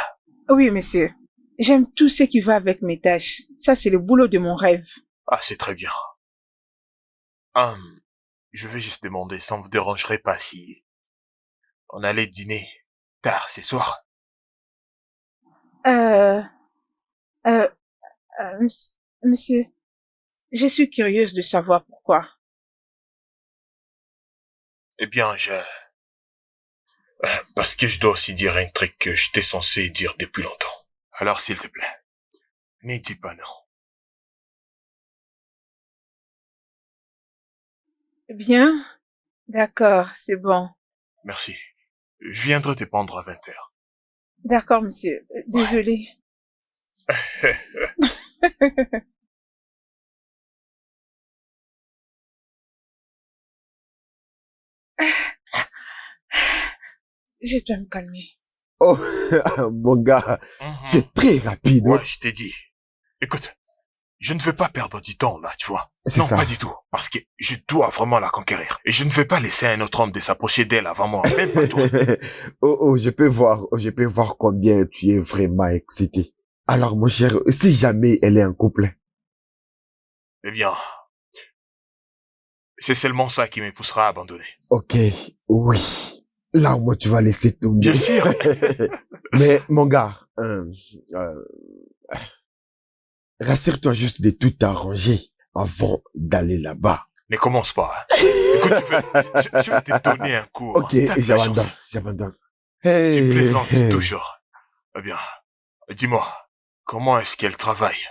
Oui, monsieur. J'aime tout ce qui va avec mes tâches. Ça, c'est le boulot de mon rêve. Ah, c'est très bien. Je vais juste demander, ça ne vous dérangerait pas si on allait dîner tard ce soir? Monsieur, je suis curieuse de savoir pourquoi. Eh bien, parce que je dois aussi dire un truc que j'étais censé dire depuis longtemps. Alors, s'il te plaît, n'y dis pas non. Bien. D'accord, c'est bon. Merci. Je viendrai te prendre à 20h. D'accord, monsieur. Désolé. Je dois me calmer. Oh, mon gars, tu es très rapide. Ouais, je t'ai dit. Écoute, je ne veux pas perdre du temps là, tu vois. Non, ça. pas du tout. Parce que je dois vraiment la conquérir. Et je ne vais pas laisser un autre homme de s'approcher d'elle avant moi. Même pas toi. je peux voir combien tu es vraiment excité. Alors, mon cher, si jamais elle est en couple. Eh bien, c'est seulement ça qui me poussera à abandonner. Ok, oui. Là, au moins, tu vas laisser tomber. Bien sûr. Mais, mon gars, rassure-toi juste de tout arranger avant d'aller là-bas. Ne commence pas. Hein. Écoute, je vais te donner un cours. Ok, T'as de la chance. j'abandonne. Tu Hey, plaisantes hey. toujours. Eh bien, dis-moi, comment est-ce qu'elle travaille?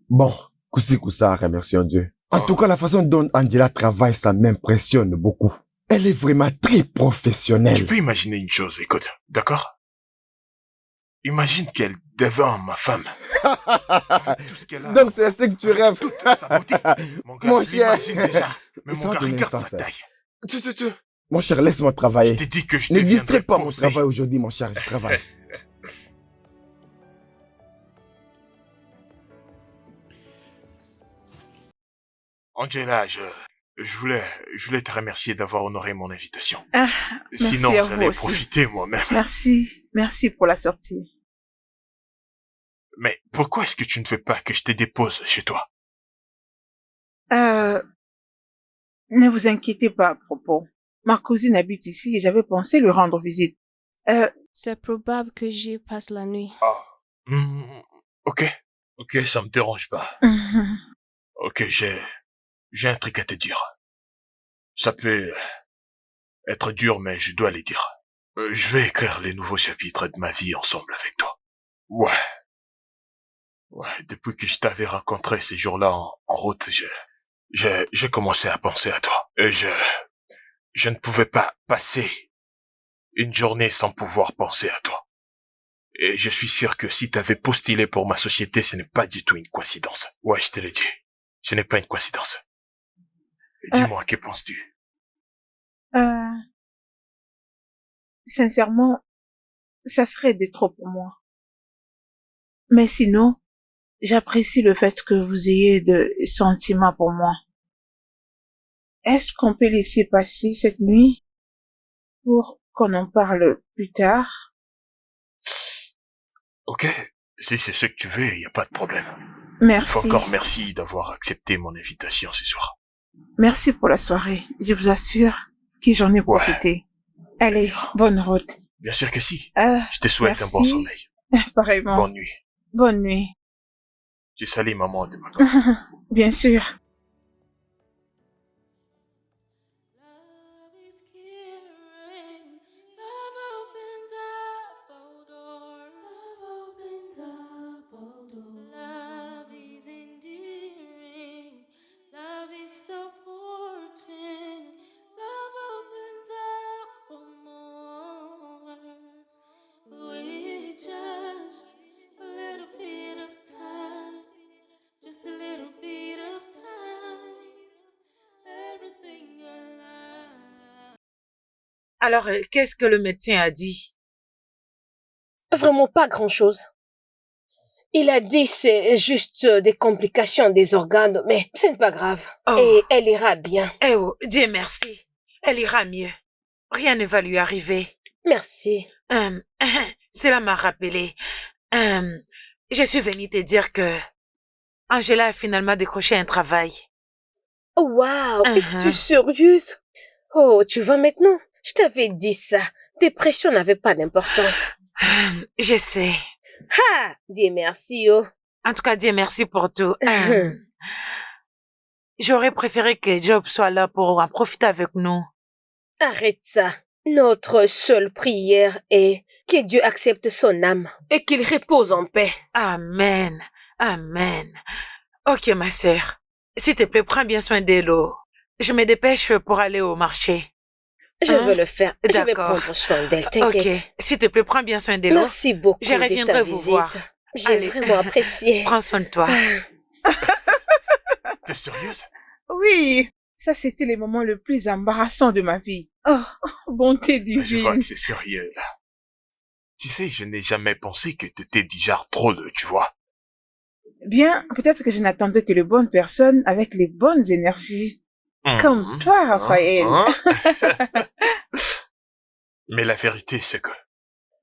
Bon, Koussa, remercions Dieu. En Oh. tout cas, la façon dont Angela travaille, ça m'impressionne beaucoup. Elle est vraiment très professionnelle. Tu peux imaginer une chose, écoute, d'accord? Imagine qu'elle devient ma femme. Avec tout ce qu'elle a. Donc, c'est ce que tu rêves. Toute sa beauté. Mon gars, Mon je l'imagine cher. déjà. Mais mon Ça gars, donne regarde sens, sa hein. taille. Mon cher, laisse-moi travailler. Je t'ai dit que je Ne deviendrais distrais pas mon posé. travail aujourd'hui, mon cher, je travaille. Angela, je voulais te remercier d'avoir honoré mon invitation. Ah, merci Sinon, à vous j'allais aussi. profiter moi-même. Merci pour la sortie. Mais pourquoi est-ce que tu ne veux pas que je te dépose chez toi? Ne vous inquiétez pas à propos. Ma cousine habite ici et j'avais pensé lui rendre visite. C'est probable que j'y passe la nuit. Ah. Ok, ça me dérange pas. Ok, j'ai un truc à te dire. Ça peut être dur, mais je dois les dire. Je vais écrire les nouveaux chapitres de ma vie ensemble avec toi. Ouais, depuis que je t'avais rencontré ces jours-là en route, j'ai commencé à penser à toi. Et je ne pouvais pas passer une journée sans pouvoir penser à toi. Et je suis sûr que si t'avais postulé pour ma société, ce n'est pas du tout une coïncidence. Ouais, je te l'ai dit. Ce n'est pas une coïncidence. Et dis-moi, que penses-tu? Sincèrement, ça serait de trop pour moi. Mais sinon, j'apprécie le fait que vous ayez de sentiments pour moi. Est-ce qu'on peut laisser passer cette nuit pour qu'on en parle plus tard? Ok, si c'est ce que tu veux, y a pas de problème. Merci. Encore merci d'avoir accepté mon invitation ce soir. Merci pour la soirée. Je vous assure que j'en ai profité. Allez, bonne route. Bien sûr que si. Je te souhaite un bon merci. sommeil. Pareillement. Bonne nuit. Bonne nuit. Tu salis maman de ma part. Bien sûr. Alors, qu'est-ce que le médecin a dit? Vraiment pas grand-chose. Il a dit c'est juste des complications des organes, mais ce n'est pas grave. Oh. Et elle ira bien. Eh oh, Dieu merci. Elle ira mieux. Rien ne va lui arriver. Merci. Cela m'a rappelé. Je suis venue te dire que Angela a finalement décroché un travail. Oh, waouh, es-tu sérieuse? Oh, tu vois maintenant? Je t'avais dit ça. Dépression n'avait pas d'importance. Je sais. Ah, Dieu merci, oh. En tout cas, Dieu merci pour tout. J'aurais préféré que Job soit là pour en profiter avec nous. Arrête ça. Notre seule prière est que Dieu accepte son âme et qu'il repose en paix. Amen. Amen. Ok, ma sœur. S'il te plaît, prends bien soin d'Elo. Je me dépêche pour aller au marché. Je veux le faire. Je vais D'accord. prendre soin d'elle, t'inquiète. Ok. S'il te plaît, prends bien soin d'Elo. Merci beaucoup Je de reviendrai ta vous visite. voir. J'ai Allez. vraiment apprécié. Prends soin de toi. T'es sérieuse? Oui, ça c'était les moments les plus embarrassants de ma vie. Oh, bonté Je vois divine. que c'est sérieux, là. Tu sais, je n'ai jamais pensé que t'étais du genre drôle, tu vois. Bien, peut-être que je n'attendais que les bonnes personnes avec les bonnes énergies. Comme toi, Raphaël. Mais la vérité, c'est que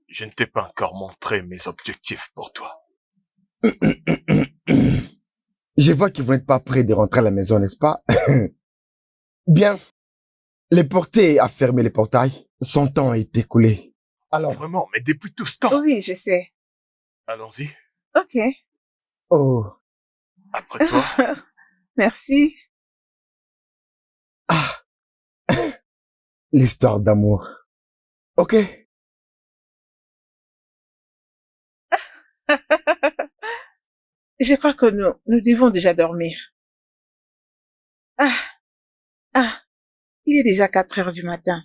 je ne t'ai pas encore montré mes objectifs pour toi. Je vois qu'ils vont être pas prêts de rentrer à la maison, n'est-ce pas? Bien. Les portiers a fermé les portails. Son temps est écoulé. Alors... Vraiment, mais depuis tout ce temps. Oui, je sais. Allons-y. Ok. Oh. Après toi. Merci. Ah. L'histoire d'amour. Ok. Je crois que nous devons déjà dormir. Ah, il est déjà 4 heures du matin.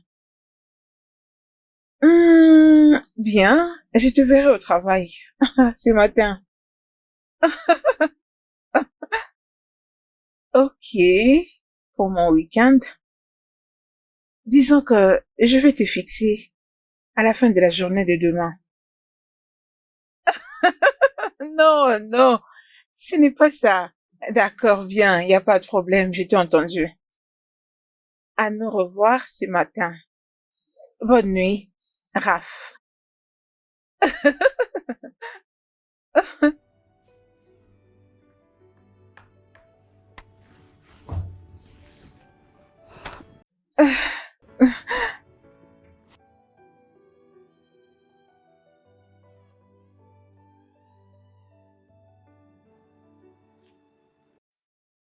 Bien, je te verrai au travail ce matin. Ok, pour mon week-end. Disons que je vais te fixer à la fin de la journée de demain. Non, non, ce n'est pas ça. D'accord, bien, il n'y a pas de problème, je t'ai entendu. À nous revoir ce matin. Bonne nuit, Raph.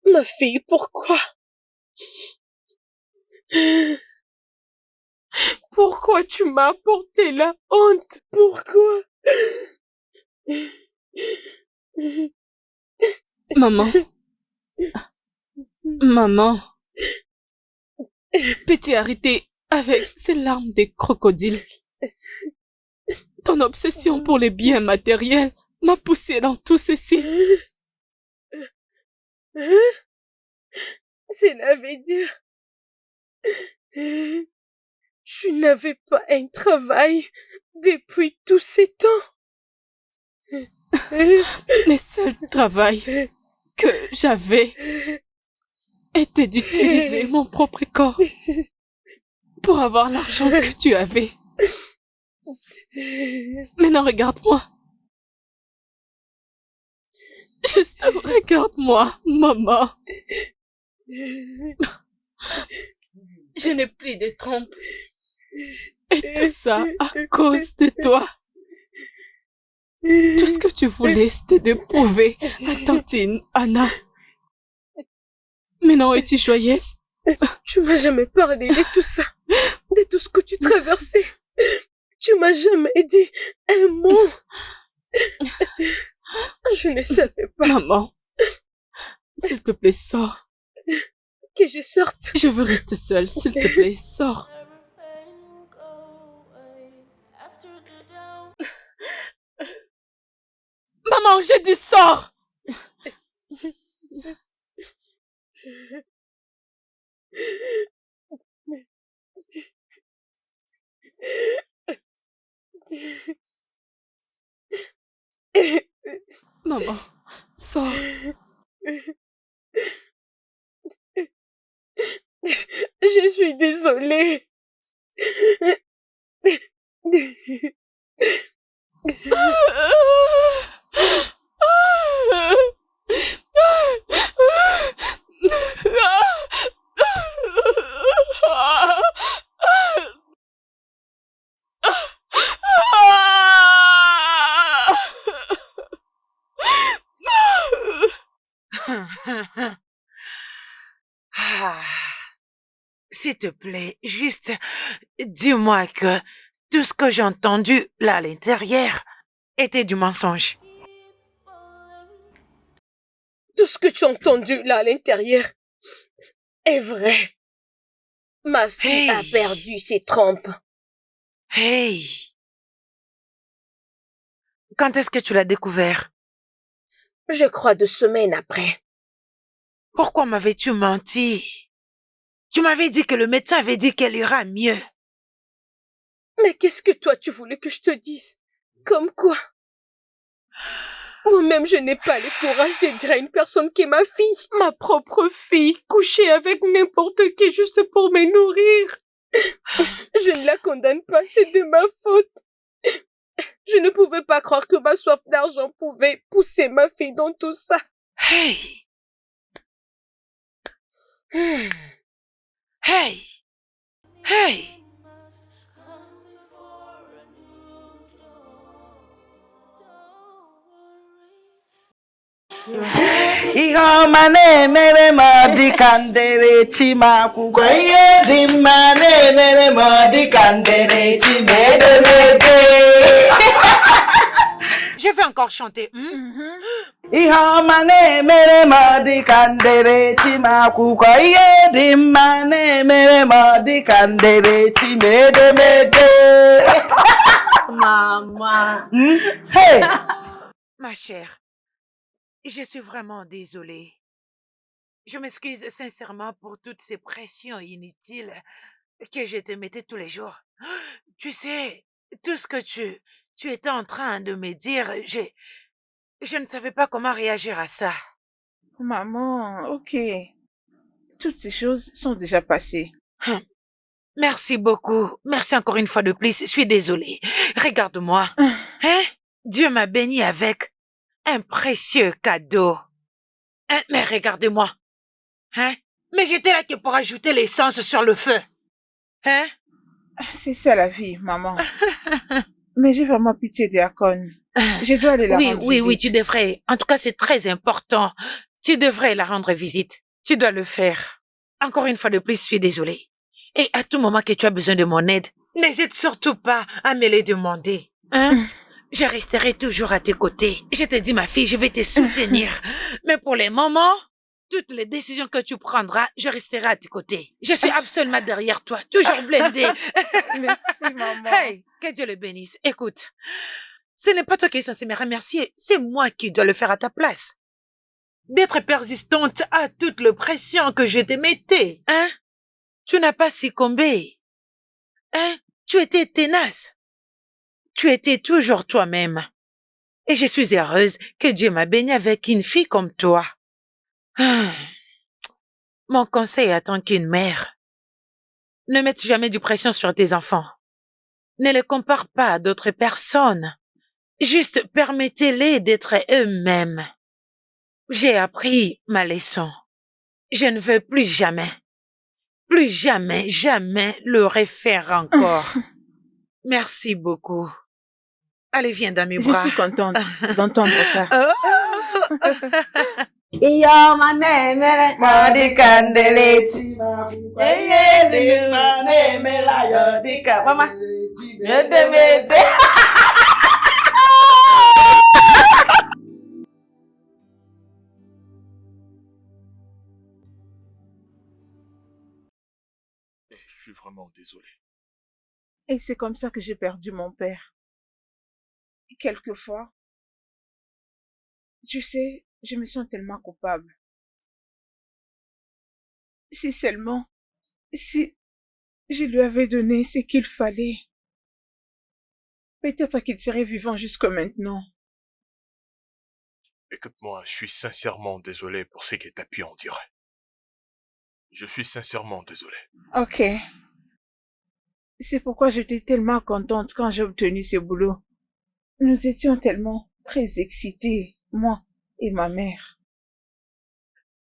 Ma fille, pourquoi? Pourquoi tu m'as apporté la honte? Pourquoi? Maman. Maman. Peux-tu arrêter avec ces larmes des crocodiles? Ton obsession pour les biens matériels m'a poussé dans tout ceci. Cela veut dire... Tu n'avais pas un travail depuis tous ces temps. Le seul travail que j'avais était d'utiliser mon propre corps pour avoir l'argent que tu avais. Maintenant, regarde-moi. Juste regarde-moi, maman. Je n'ai plus de trompe. Et tout ça à cause de toi. Tout ce que tu voulais, c'était de prouver à tantine Anna. Maintenant, es-tu joyeuse? Tu m'as jamais parlé de tout ça, de tout ce que tu traversais. Tu m'as jamais dit un mot. Je ne savais pas. Maman, s'il te plaît, sors. Que je sorte. Je veux rester seule, s'il te plaît, sors. Maman, j'ai dit sors. Maman, sors. Je suis désolée. S'il te plaît, juste dis-moi que tout ce que j'ai entendu là à l'intérieur était du mensonge. Tout ce que tu as entendu là à l'intérieur est vrai. Ma fille a perdu ses trompes. Hey! Quand est-ce que tu l'as découvert? Je crois 2 semaines après. Pourquoi m'avais-tu menti? Tu m'avais dit que le médecin avait dit qu'elle ira mieux. Mais qu'est-ce que toi tu voulais que je te dise? Comme quoi? Moi-même, je n'ai pas le courage de dire à une personne qui est ma fille, ma propre fille, coucher avec n'importe qui juste pour me nourrir. Je ne la condamne pas, c'est de ma faute. Je ne pouvais pas croire que ma soif d'argent pouvait pousser ma fille dans tout ça. Hey! Hey! Hey! Ihomane mere madi kandere chima kukoye dimane mere madi kandere chimede mede. Je vais encore chanter. Ihomane mere madi kandere chima kukoye dimane mere madi kandere chimede mede. Maman. Hey. Ma chère, je suis vraiment désolée. Je m'excuse sincèrement pour toutes ces pressions inutiles que je te mettais tous les jours. Tu sais, tout ce que tu étais en train de me dire, je ne savais pas comment réagir à ça. Maman, ok. Toutes ces choses sont déjà passées. Merci beaucoup. Merci encore une fois de plus. Je suis désolée. Regarde-moi. Hein? Dieu m'a béni avec un précieux cadeau. Hein? Mais regardez-moi. Hein? Mais j'étais là que pour ajouter l'essence sur le feu. Hein? C'est ça la vie, maman. Mais j'ai vraiment pitié d'Akon. Je dois aller la rendre visite. Oui, tu devrais. En tout cas, c'est très important. Tu devrais la rendre visite. Tu dois le faire. Encore une fois de plus, je suis désolée. Et à tout moment que tu as besoin de mon aide, n'hésite surtout pas à me les demander. Hein? Je resterai toujours à tes côtés. Je te dis, ma fille, je vais te soutenir. Mais pour les moments, toutes les décisions que tu prendras, je resterai à tes côtés. Je suis absolument derrière toi, toujours blindée. Merci, maman. Hey, que Dieu le bénisse. Écoute, ce n'est pas toi qui es censé me remercier, c'est moi qui dois le faire à ta place. D'être persistante à toute la pression que je te mettais, hein? Tu n'as pas succombé. Hein? Tu étais ténace. Tu étais toujours toi-même. Et je suis heureuse que Dieu m'a bénie avec une fille comme toi. Mon conseil en tant qu'une mère, ne mette jamais de pression sur tes enfants. Ne les compare pas à d'autres personnes. Juste permettez-les d'être eux-mêmes. J'ai appris ma leçon. Je ne veux plus jamais le refaire encore. Merci beaucoup. Allez, viens dans mes bras. Je suis contente d'entendre ça. Iyo mane mere madi kandele chima kukoye dimane mela yodika. Mama, mede mede. Je suis vraiment désolé. Et c'est comme ça que j'ai perdu mon père. Quelquefois, tu sais, je me sens tellement coupable. Si seulement, si je lui avais donné ce qu'il fallait, peut-être qu'il serait vivant jusqu'à maintenant. Écoute-moi, je suis sincèrement désolé pour ce que t'as pu en dire. Je suis sincèrement désolé. Ok. C'est pourquoi j'étais tellement contente quand j'ai obtenu ce boulot. Nous étions tellement très excités, moi et ma mère.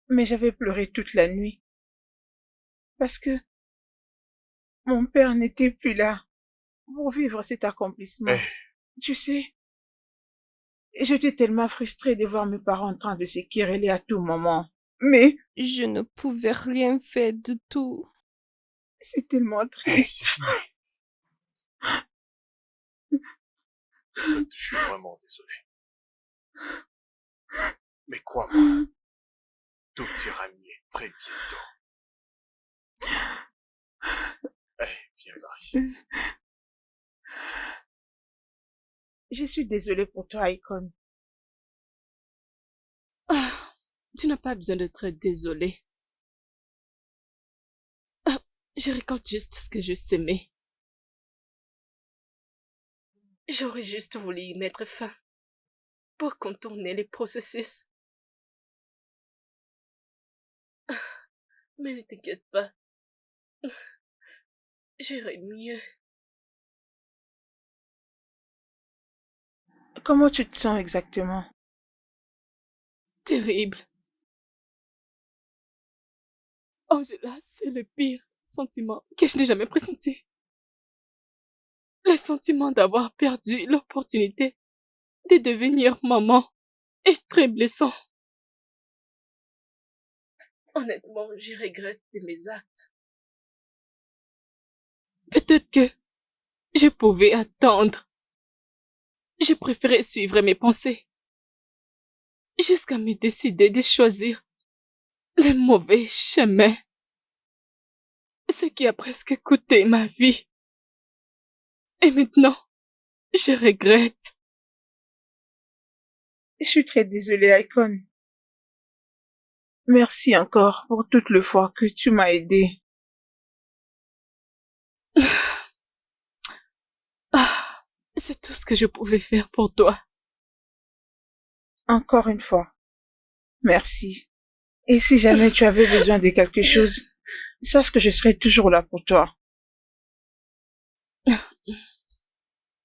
Mais j'avais pleuré toute la nuit. Parce que mon père n'était plus là pour vivre cet accomplissement. Tu sais, j'étais tellement frustrée de voir mes parents en train de se quereller à tout moment. Mais je ne pouvais rien faire du tout. C'est tellement triste. Je suis vraiment désolé. Mais crois-moi, tout ira mieux très bientôt. Viens par ici. Je suis désolée pour toi, Icon. Tu n'as pas besoin d'être désolée. Je récolte juste ce que je semais. J'aurais juste voulu y mettre fin pour contourner les processus. Mais ne t'inquiète pas. J'irai mieux. Comment tu te sens exactement? Terrible. Angela, c'est le pire. sentiment que je n'ai jamais pressenti. Le sentiment d'avoir perdu l'opportunité de devenir maman est très blessant. Honnêtement, je regrette de mes actes. Peut-être que je pouvais attendre. Je préférais suivre mes pensées jusqu'à me décider de choisir le mauvais chemin. Ce qui a presque coûté ma vie. Et maintenant, je regrette. Je suis très désolée, Icon. Merci encore pour toutes les fois que tu m'as aidé. C'est tout ce que je pouvais faire pour toi. Encore une fois, merci. Et si jamais tu avais besoin de quelque chose, sache que je serai toujours là pour toi.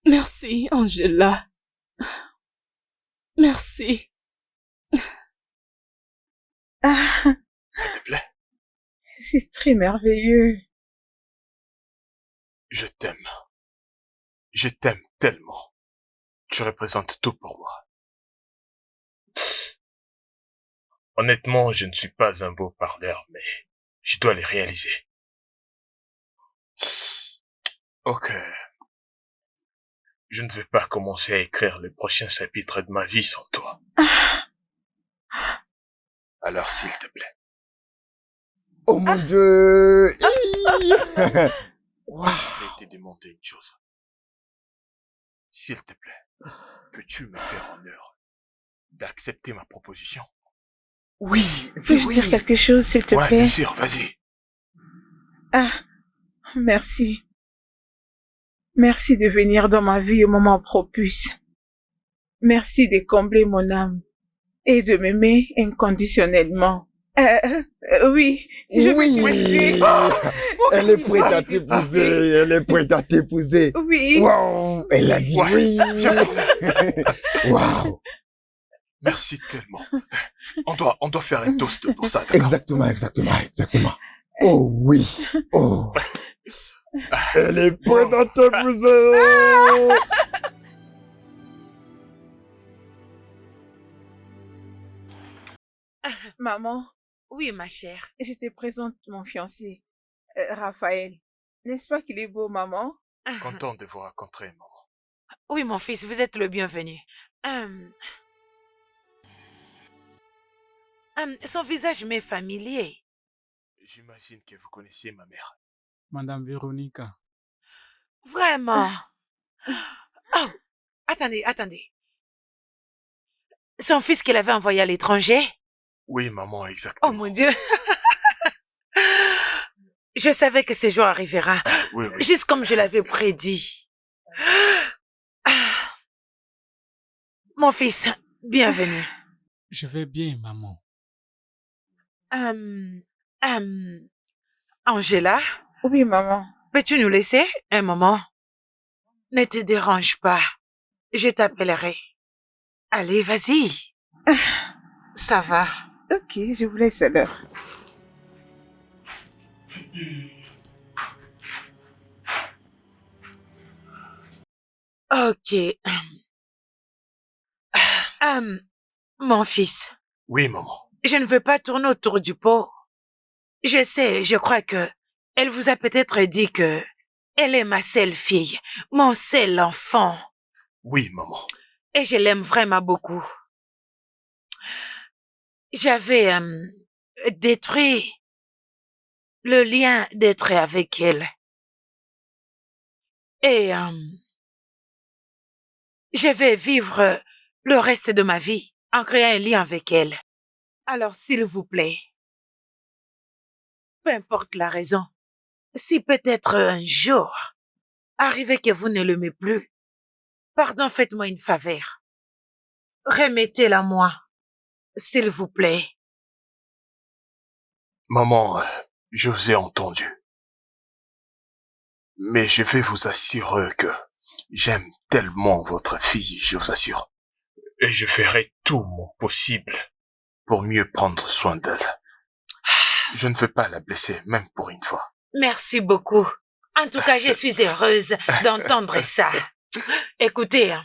Merci, Angela. Merci. Ah, S'il te plaît, c'est très merveilleux. je t'aime. Je t'aime tellement. Tu représentes tout pour moi. Honnêtement, je ne suis pas un beau parleur, mais je dois les réaliser. Ok. Je ne vais pas commencer à écrire le prochain chapitre de ma vie sans toi. Alors, s'il te plaît. Oh mon Dieu. Je vais te demander une chose. S'il te plaît, peux-tu me faire honneur d'accepter ma proposition? Oui, Peux-je dire quelque chose, s'il te Ouais, plaît? bien sûr, vas-y. Ah, merci. Merci de venir dans ma vie au moment propice. Merci de combler mon âme et de m'aimer inconditionnellement. Oui, je vais t'épouser. Elle est prête à t'épouser, elle est prête à t'épouser. Oui. Wow, elle a dit oui. Wow. Merci tellement. On doit faire un toast pour ça, d'accord? Exactement. Oh oui. Oh. Elle est prête à t'épouser. Maman. Oui, ma chère. Je te présente mon fiancé, Raphaël. N'est-ce pas qu'il est beau, maman? Content de vous rencontrer, maman. Oui, mon fils, vous êtes le bienvenu. Son visage m'est familier. J'imagine que vous connaissiez ma mère. Madame Véronica. Vraiment. Oh, attendez. Son fils qu'il avait envoyé à l'étranger? Oui, maman, exactement. Oh mon Dieu. Je savais que ce jour arrivera. Oui. Juste comme je l'avais prédit. Mon fils, bienvenue. Je vais bien, maman. Angela? Oui, maman. Peux-tu nous laisser un moment? Ne te dérange pas. Je t'appellerai. Allez, vas-y. Ça va. Ok, je vous laisse alors. Ok. Mon fils. Oui, maman. Je ne veux pas tourner autour du pot. Je sais, je crois que elle vous a peut-être dit que elle est ma seule fille, mon seul enfant. Oui, maman. Et je l'aime vraiment beaucoup. J'avais détruit le lien d'être avec elle. Et je vais vivre le reste de ma vie en créant un lien avec elle. Alors, s'il vous plaît, peu importe la raison, si peut-être un jour, arrivé que vous ne l'aimez plus, pardon, faites-moi une faveur. Remettez-la moi, s'il vous plaît. Maman, je vous ai entendu. Mais je vais vous assurer que j'aime tellement votre fille, je vous assure. Et je ferai tout mon possible pour mieux prendre soin d'elle. Je ne veux pas la blesser, même pour une fois. Merci beaucoup. En tout cas, je suis heureuse d'entendre ça. Écoutez, hein,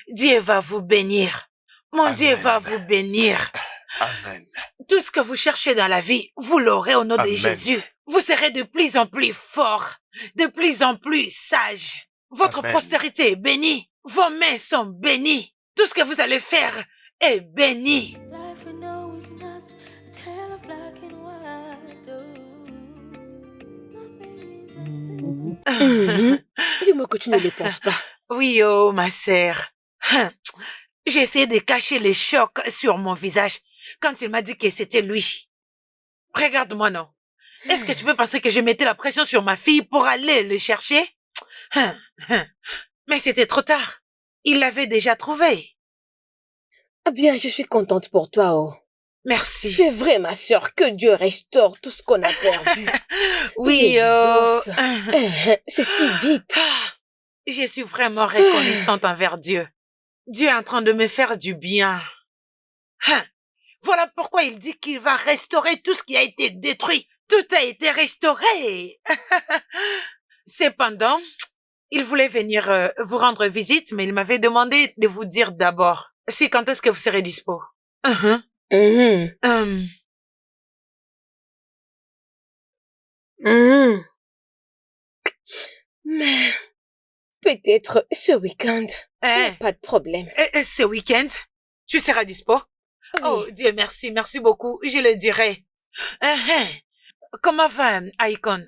Dieu va vous bénir. Mon Amen. Dieu va vous bénir. Amen. Tout ce que vous cherchez dans la vie, vous l'aurez au nom de Amen. Jésus. Vous serez de plus en plus fort, de plus en plus sage. Votre Amen. postérité est bénie. Vos mains sont bénies. Tout ce que vous allez faire est béni. Life we know is not a tale of black and white. Dis-moi que tu ne le penses pas. Oui, oh, ma sœur. J'ai essayé de cacher les chocs sur mon visage quand il m'a dit que c'était lui. Regarde-moi, non. Est-ce que tu peux penser que je mettais la pression sur ma fille pour aller le chercher? Mais c'était trop tard. Il l'avait déjà trouvé. Ah bien, je suis contente pour toi, oh. Merci. C'est vrai, ma sœur, que Dieu restaure tout ce qu'on a perdu. Oui, Dieu oh. exauce. C'est si vite. Je suis vraiment reconnaissante envers Dieu. Dieu est en train de me faire du bien. Voilà pourquoi il dit qu'il va restaurer tout ce qui a été détruit. Tout a été restauré. Cependant, il voulait venir vous rendre visite, mais il m'avait demandé de vous dire d'abord si quand est-ce que vous serez dispo. Mais peut-être ce week-end. Pas de problème. Ce week-end, tu seras dispo? Oui. Oh, Dieu merci, merci beaucoup, je le dirai. Comment va Icon?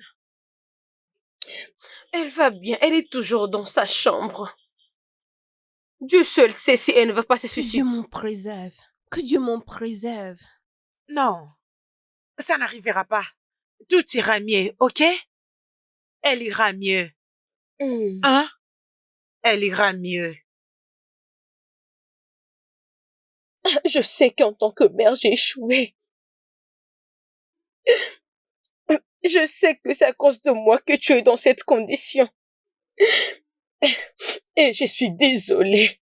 Elle va bien, elle est toujours dans sa chambre. Dieu seul sait si elle ne va pas se Que suicider. Dieu m'en préserve. Que Dieu m'en préserve. Non, ça n'arrivera pas. Tout ira mieux, ok? Elle ira mieux. Hein? Elle ira mieux. Je sais qu'en tant que mère, j'ai échoué. Je sais que c'est à cause de moi que tu es dans cette condition. Et je suis désolée.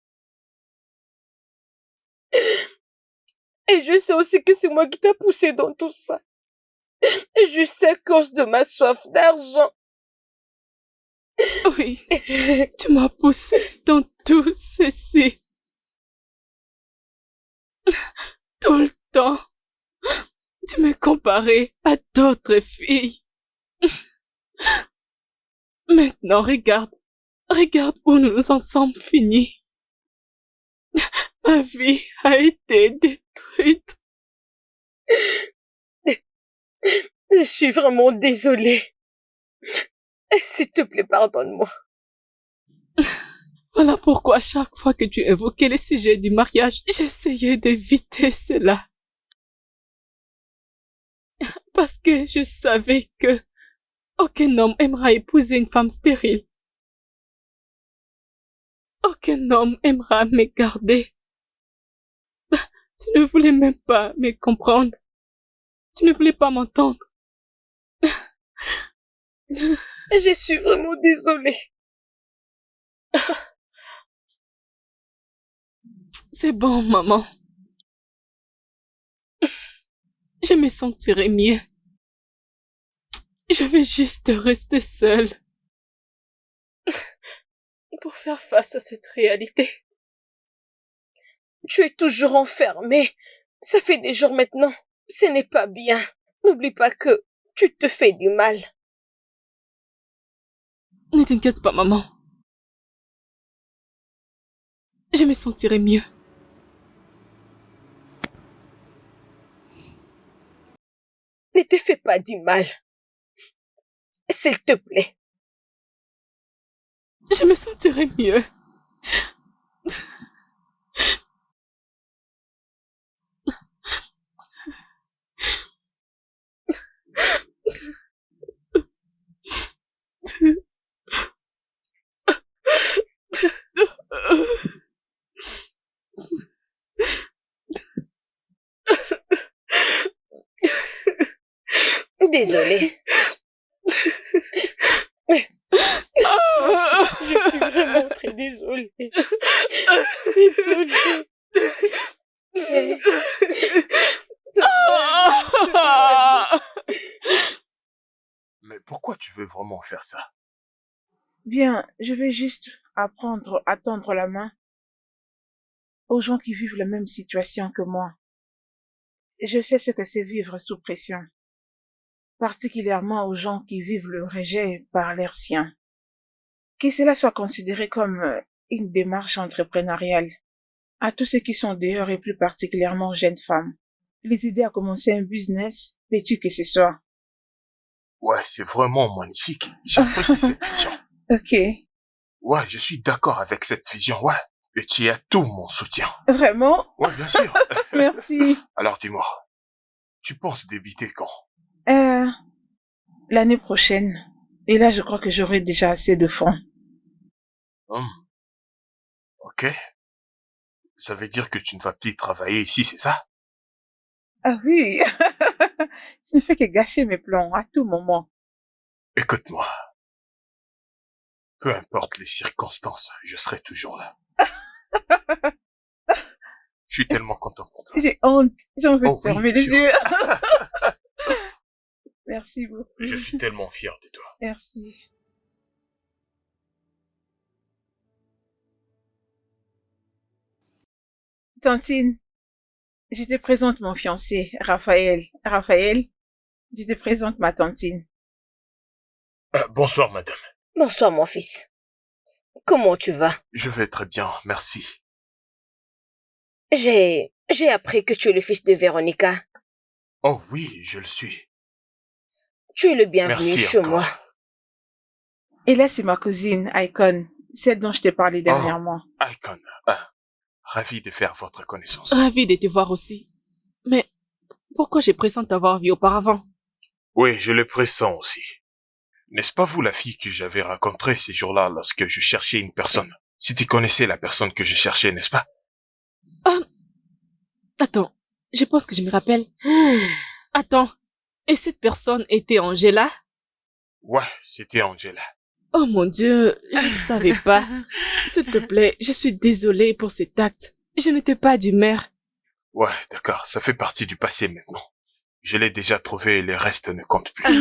Et je sais aussi que c'est moi qui t'ai poussé dans tout ça. Et je sais à cause de ma soif d'argent. Oui, tu m'as poussé dans tout ceci. Tout le temps, tu me comparais à d'autres filles. Maintenant, regarde où nous nous en sommes finis. Ma vie a été détruite. Je suis vraiment désolée. S'il te plaît, pardonne-moi. Voilà pourquoi chaque fois que tu évoquais le sujet du mariage, j'essayais d'éviter cela. Parce que je savais que aucun homme aimera épouser une femme stérile. Aucun homme aimera me garder. Tu ne voulais même pas me comprendre. Tu ne voulais pas m'entendre. Je suis vraiment désolée. C'est bon, maman. Je me sentirai mieux. Je vais juste rester seule. Pour faire face à cette réalité. Tu es toujours enfermée. Ça fait des jours maintenant. Ce n'est pas bien. N'oublie pas que tu te fais du mal. Ne t'inquiète pas, maman. Je me sentirai mieux. Ne te fais pas du mal. S'il te plaît. Je me sentirai mieux. Désolée. Je suis vraiment très désolée. Désolée. Mais pourquoi tu veux vraiment faire ça. Bien, je vais juste apprendre à tendre la main aux gens qui vivent la même situation que moi. Je sais ce que c'est vivre sous pression, particulièrement aux gens qui vivent le rejet par l'air sien. Que cela soit considéré comme une démarche entrepreneuriale, à tous ceux qui sont dehors et plus particulièrement aux jeunes femmes, les aider à commencer un business, petit que ce soit. Ouais, c'est vraiment magnifique. J'apprécie cette vision. Ok. Ouais, je suis d'accord avec cette vision, ouais. Et tu as tout mon soutien. Vraiment? Ouais, bien sûr. Merci. Alors dis-moi, tu penses débiter quand? L'année prochaine. Et là, je crois que j'aurai déjà assez de fonds. Ok. Ça veut dire que tu ne vas plus travailler ici, c'est ça? Ah oui. Tu ne fais que gâcher mes plans à tout moment. Écoute-moi. Peu importe les circonstances, je serai toujours là. Je suis tellement content pour toi. J'ai honte. J'ai envie de Oh fermer oui, les yeux. Merci beaucoup. Je suis tellement fier de toi. Merci. Tantine, je te présente mon fiancé, Raphaël. Raphaël, je te présente ma tantine. Bonsoir, madame. Bonsoir, mon fils. Comment tu vas? Je vais très bien, merci. J'ai appris que tu es le fils de Véronica. Oh oui, je le suis. Tu es le bienvenu Merci chez encore. moi. Et là, c'est ma cousine, Icon, celle dont je t'ai parlé dernièrement. Icon, ravi de faire votre connaissance. Ravi de te voir aussi. Mais pourquoi j'ai pressenti t'avoir vu auparavant? Oui, je le pressens aussi. N'est-ce pas vous la fille que j'avais rencontrée ces jours-là lorsque je cherchais une personne? Si tu connaissais la personne que je cherchais, n'est-ce pas? Attends, je pense que je me rappelle. Attends, et cette personne était Angela? Ouais, c'était Angela. Oh mon Dieu, je ne savais pas. S'il te plaît, je suis désolée pour cet acte. Je n'étais pas d'humeur. Ouais, d'accord, ça fait partie du passé maintenant. Je l'ai déjà trouvé et le reste ne compte plus.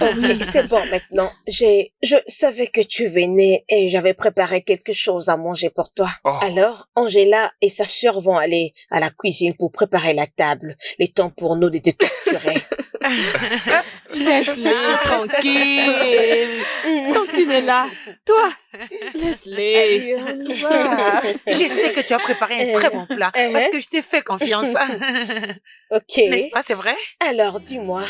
Ok, c'est bon maintenant. Je savais que tu venais et j'avais préparé quelque chose à manger pour toi. Oh. Alors, Angela et sa sœur vont aller à la cuisine pour préparer la table. Le temps pour nous de te torturer. Laisse-les tranquille. Tantine est là. Toi, laisse-les. Je sais que tu as préparé un très bon plat parce que je t'ai fait confiance. Ok. N'est-ce pas, c'est vrai? Alors, dis-moi.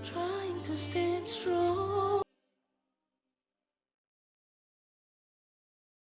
Trying to stand strong.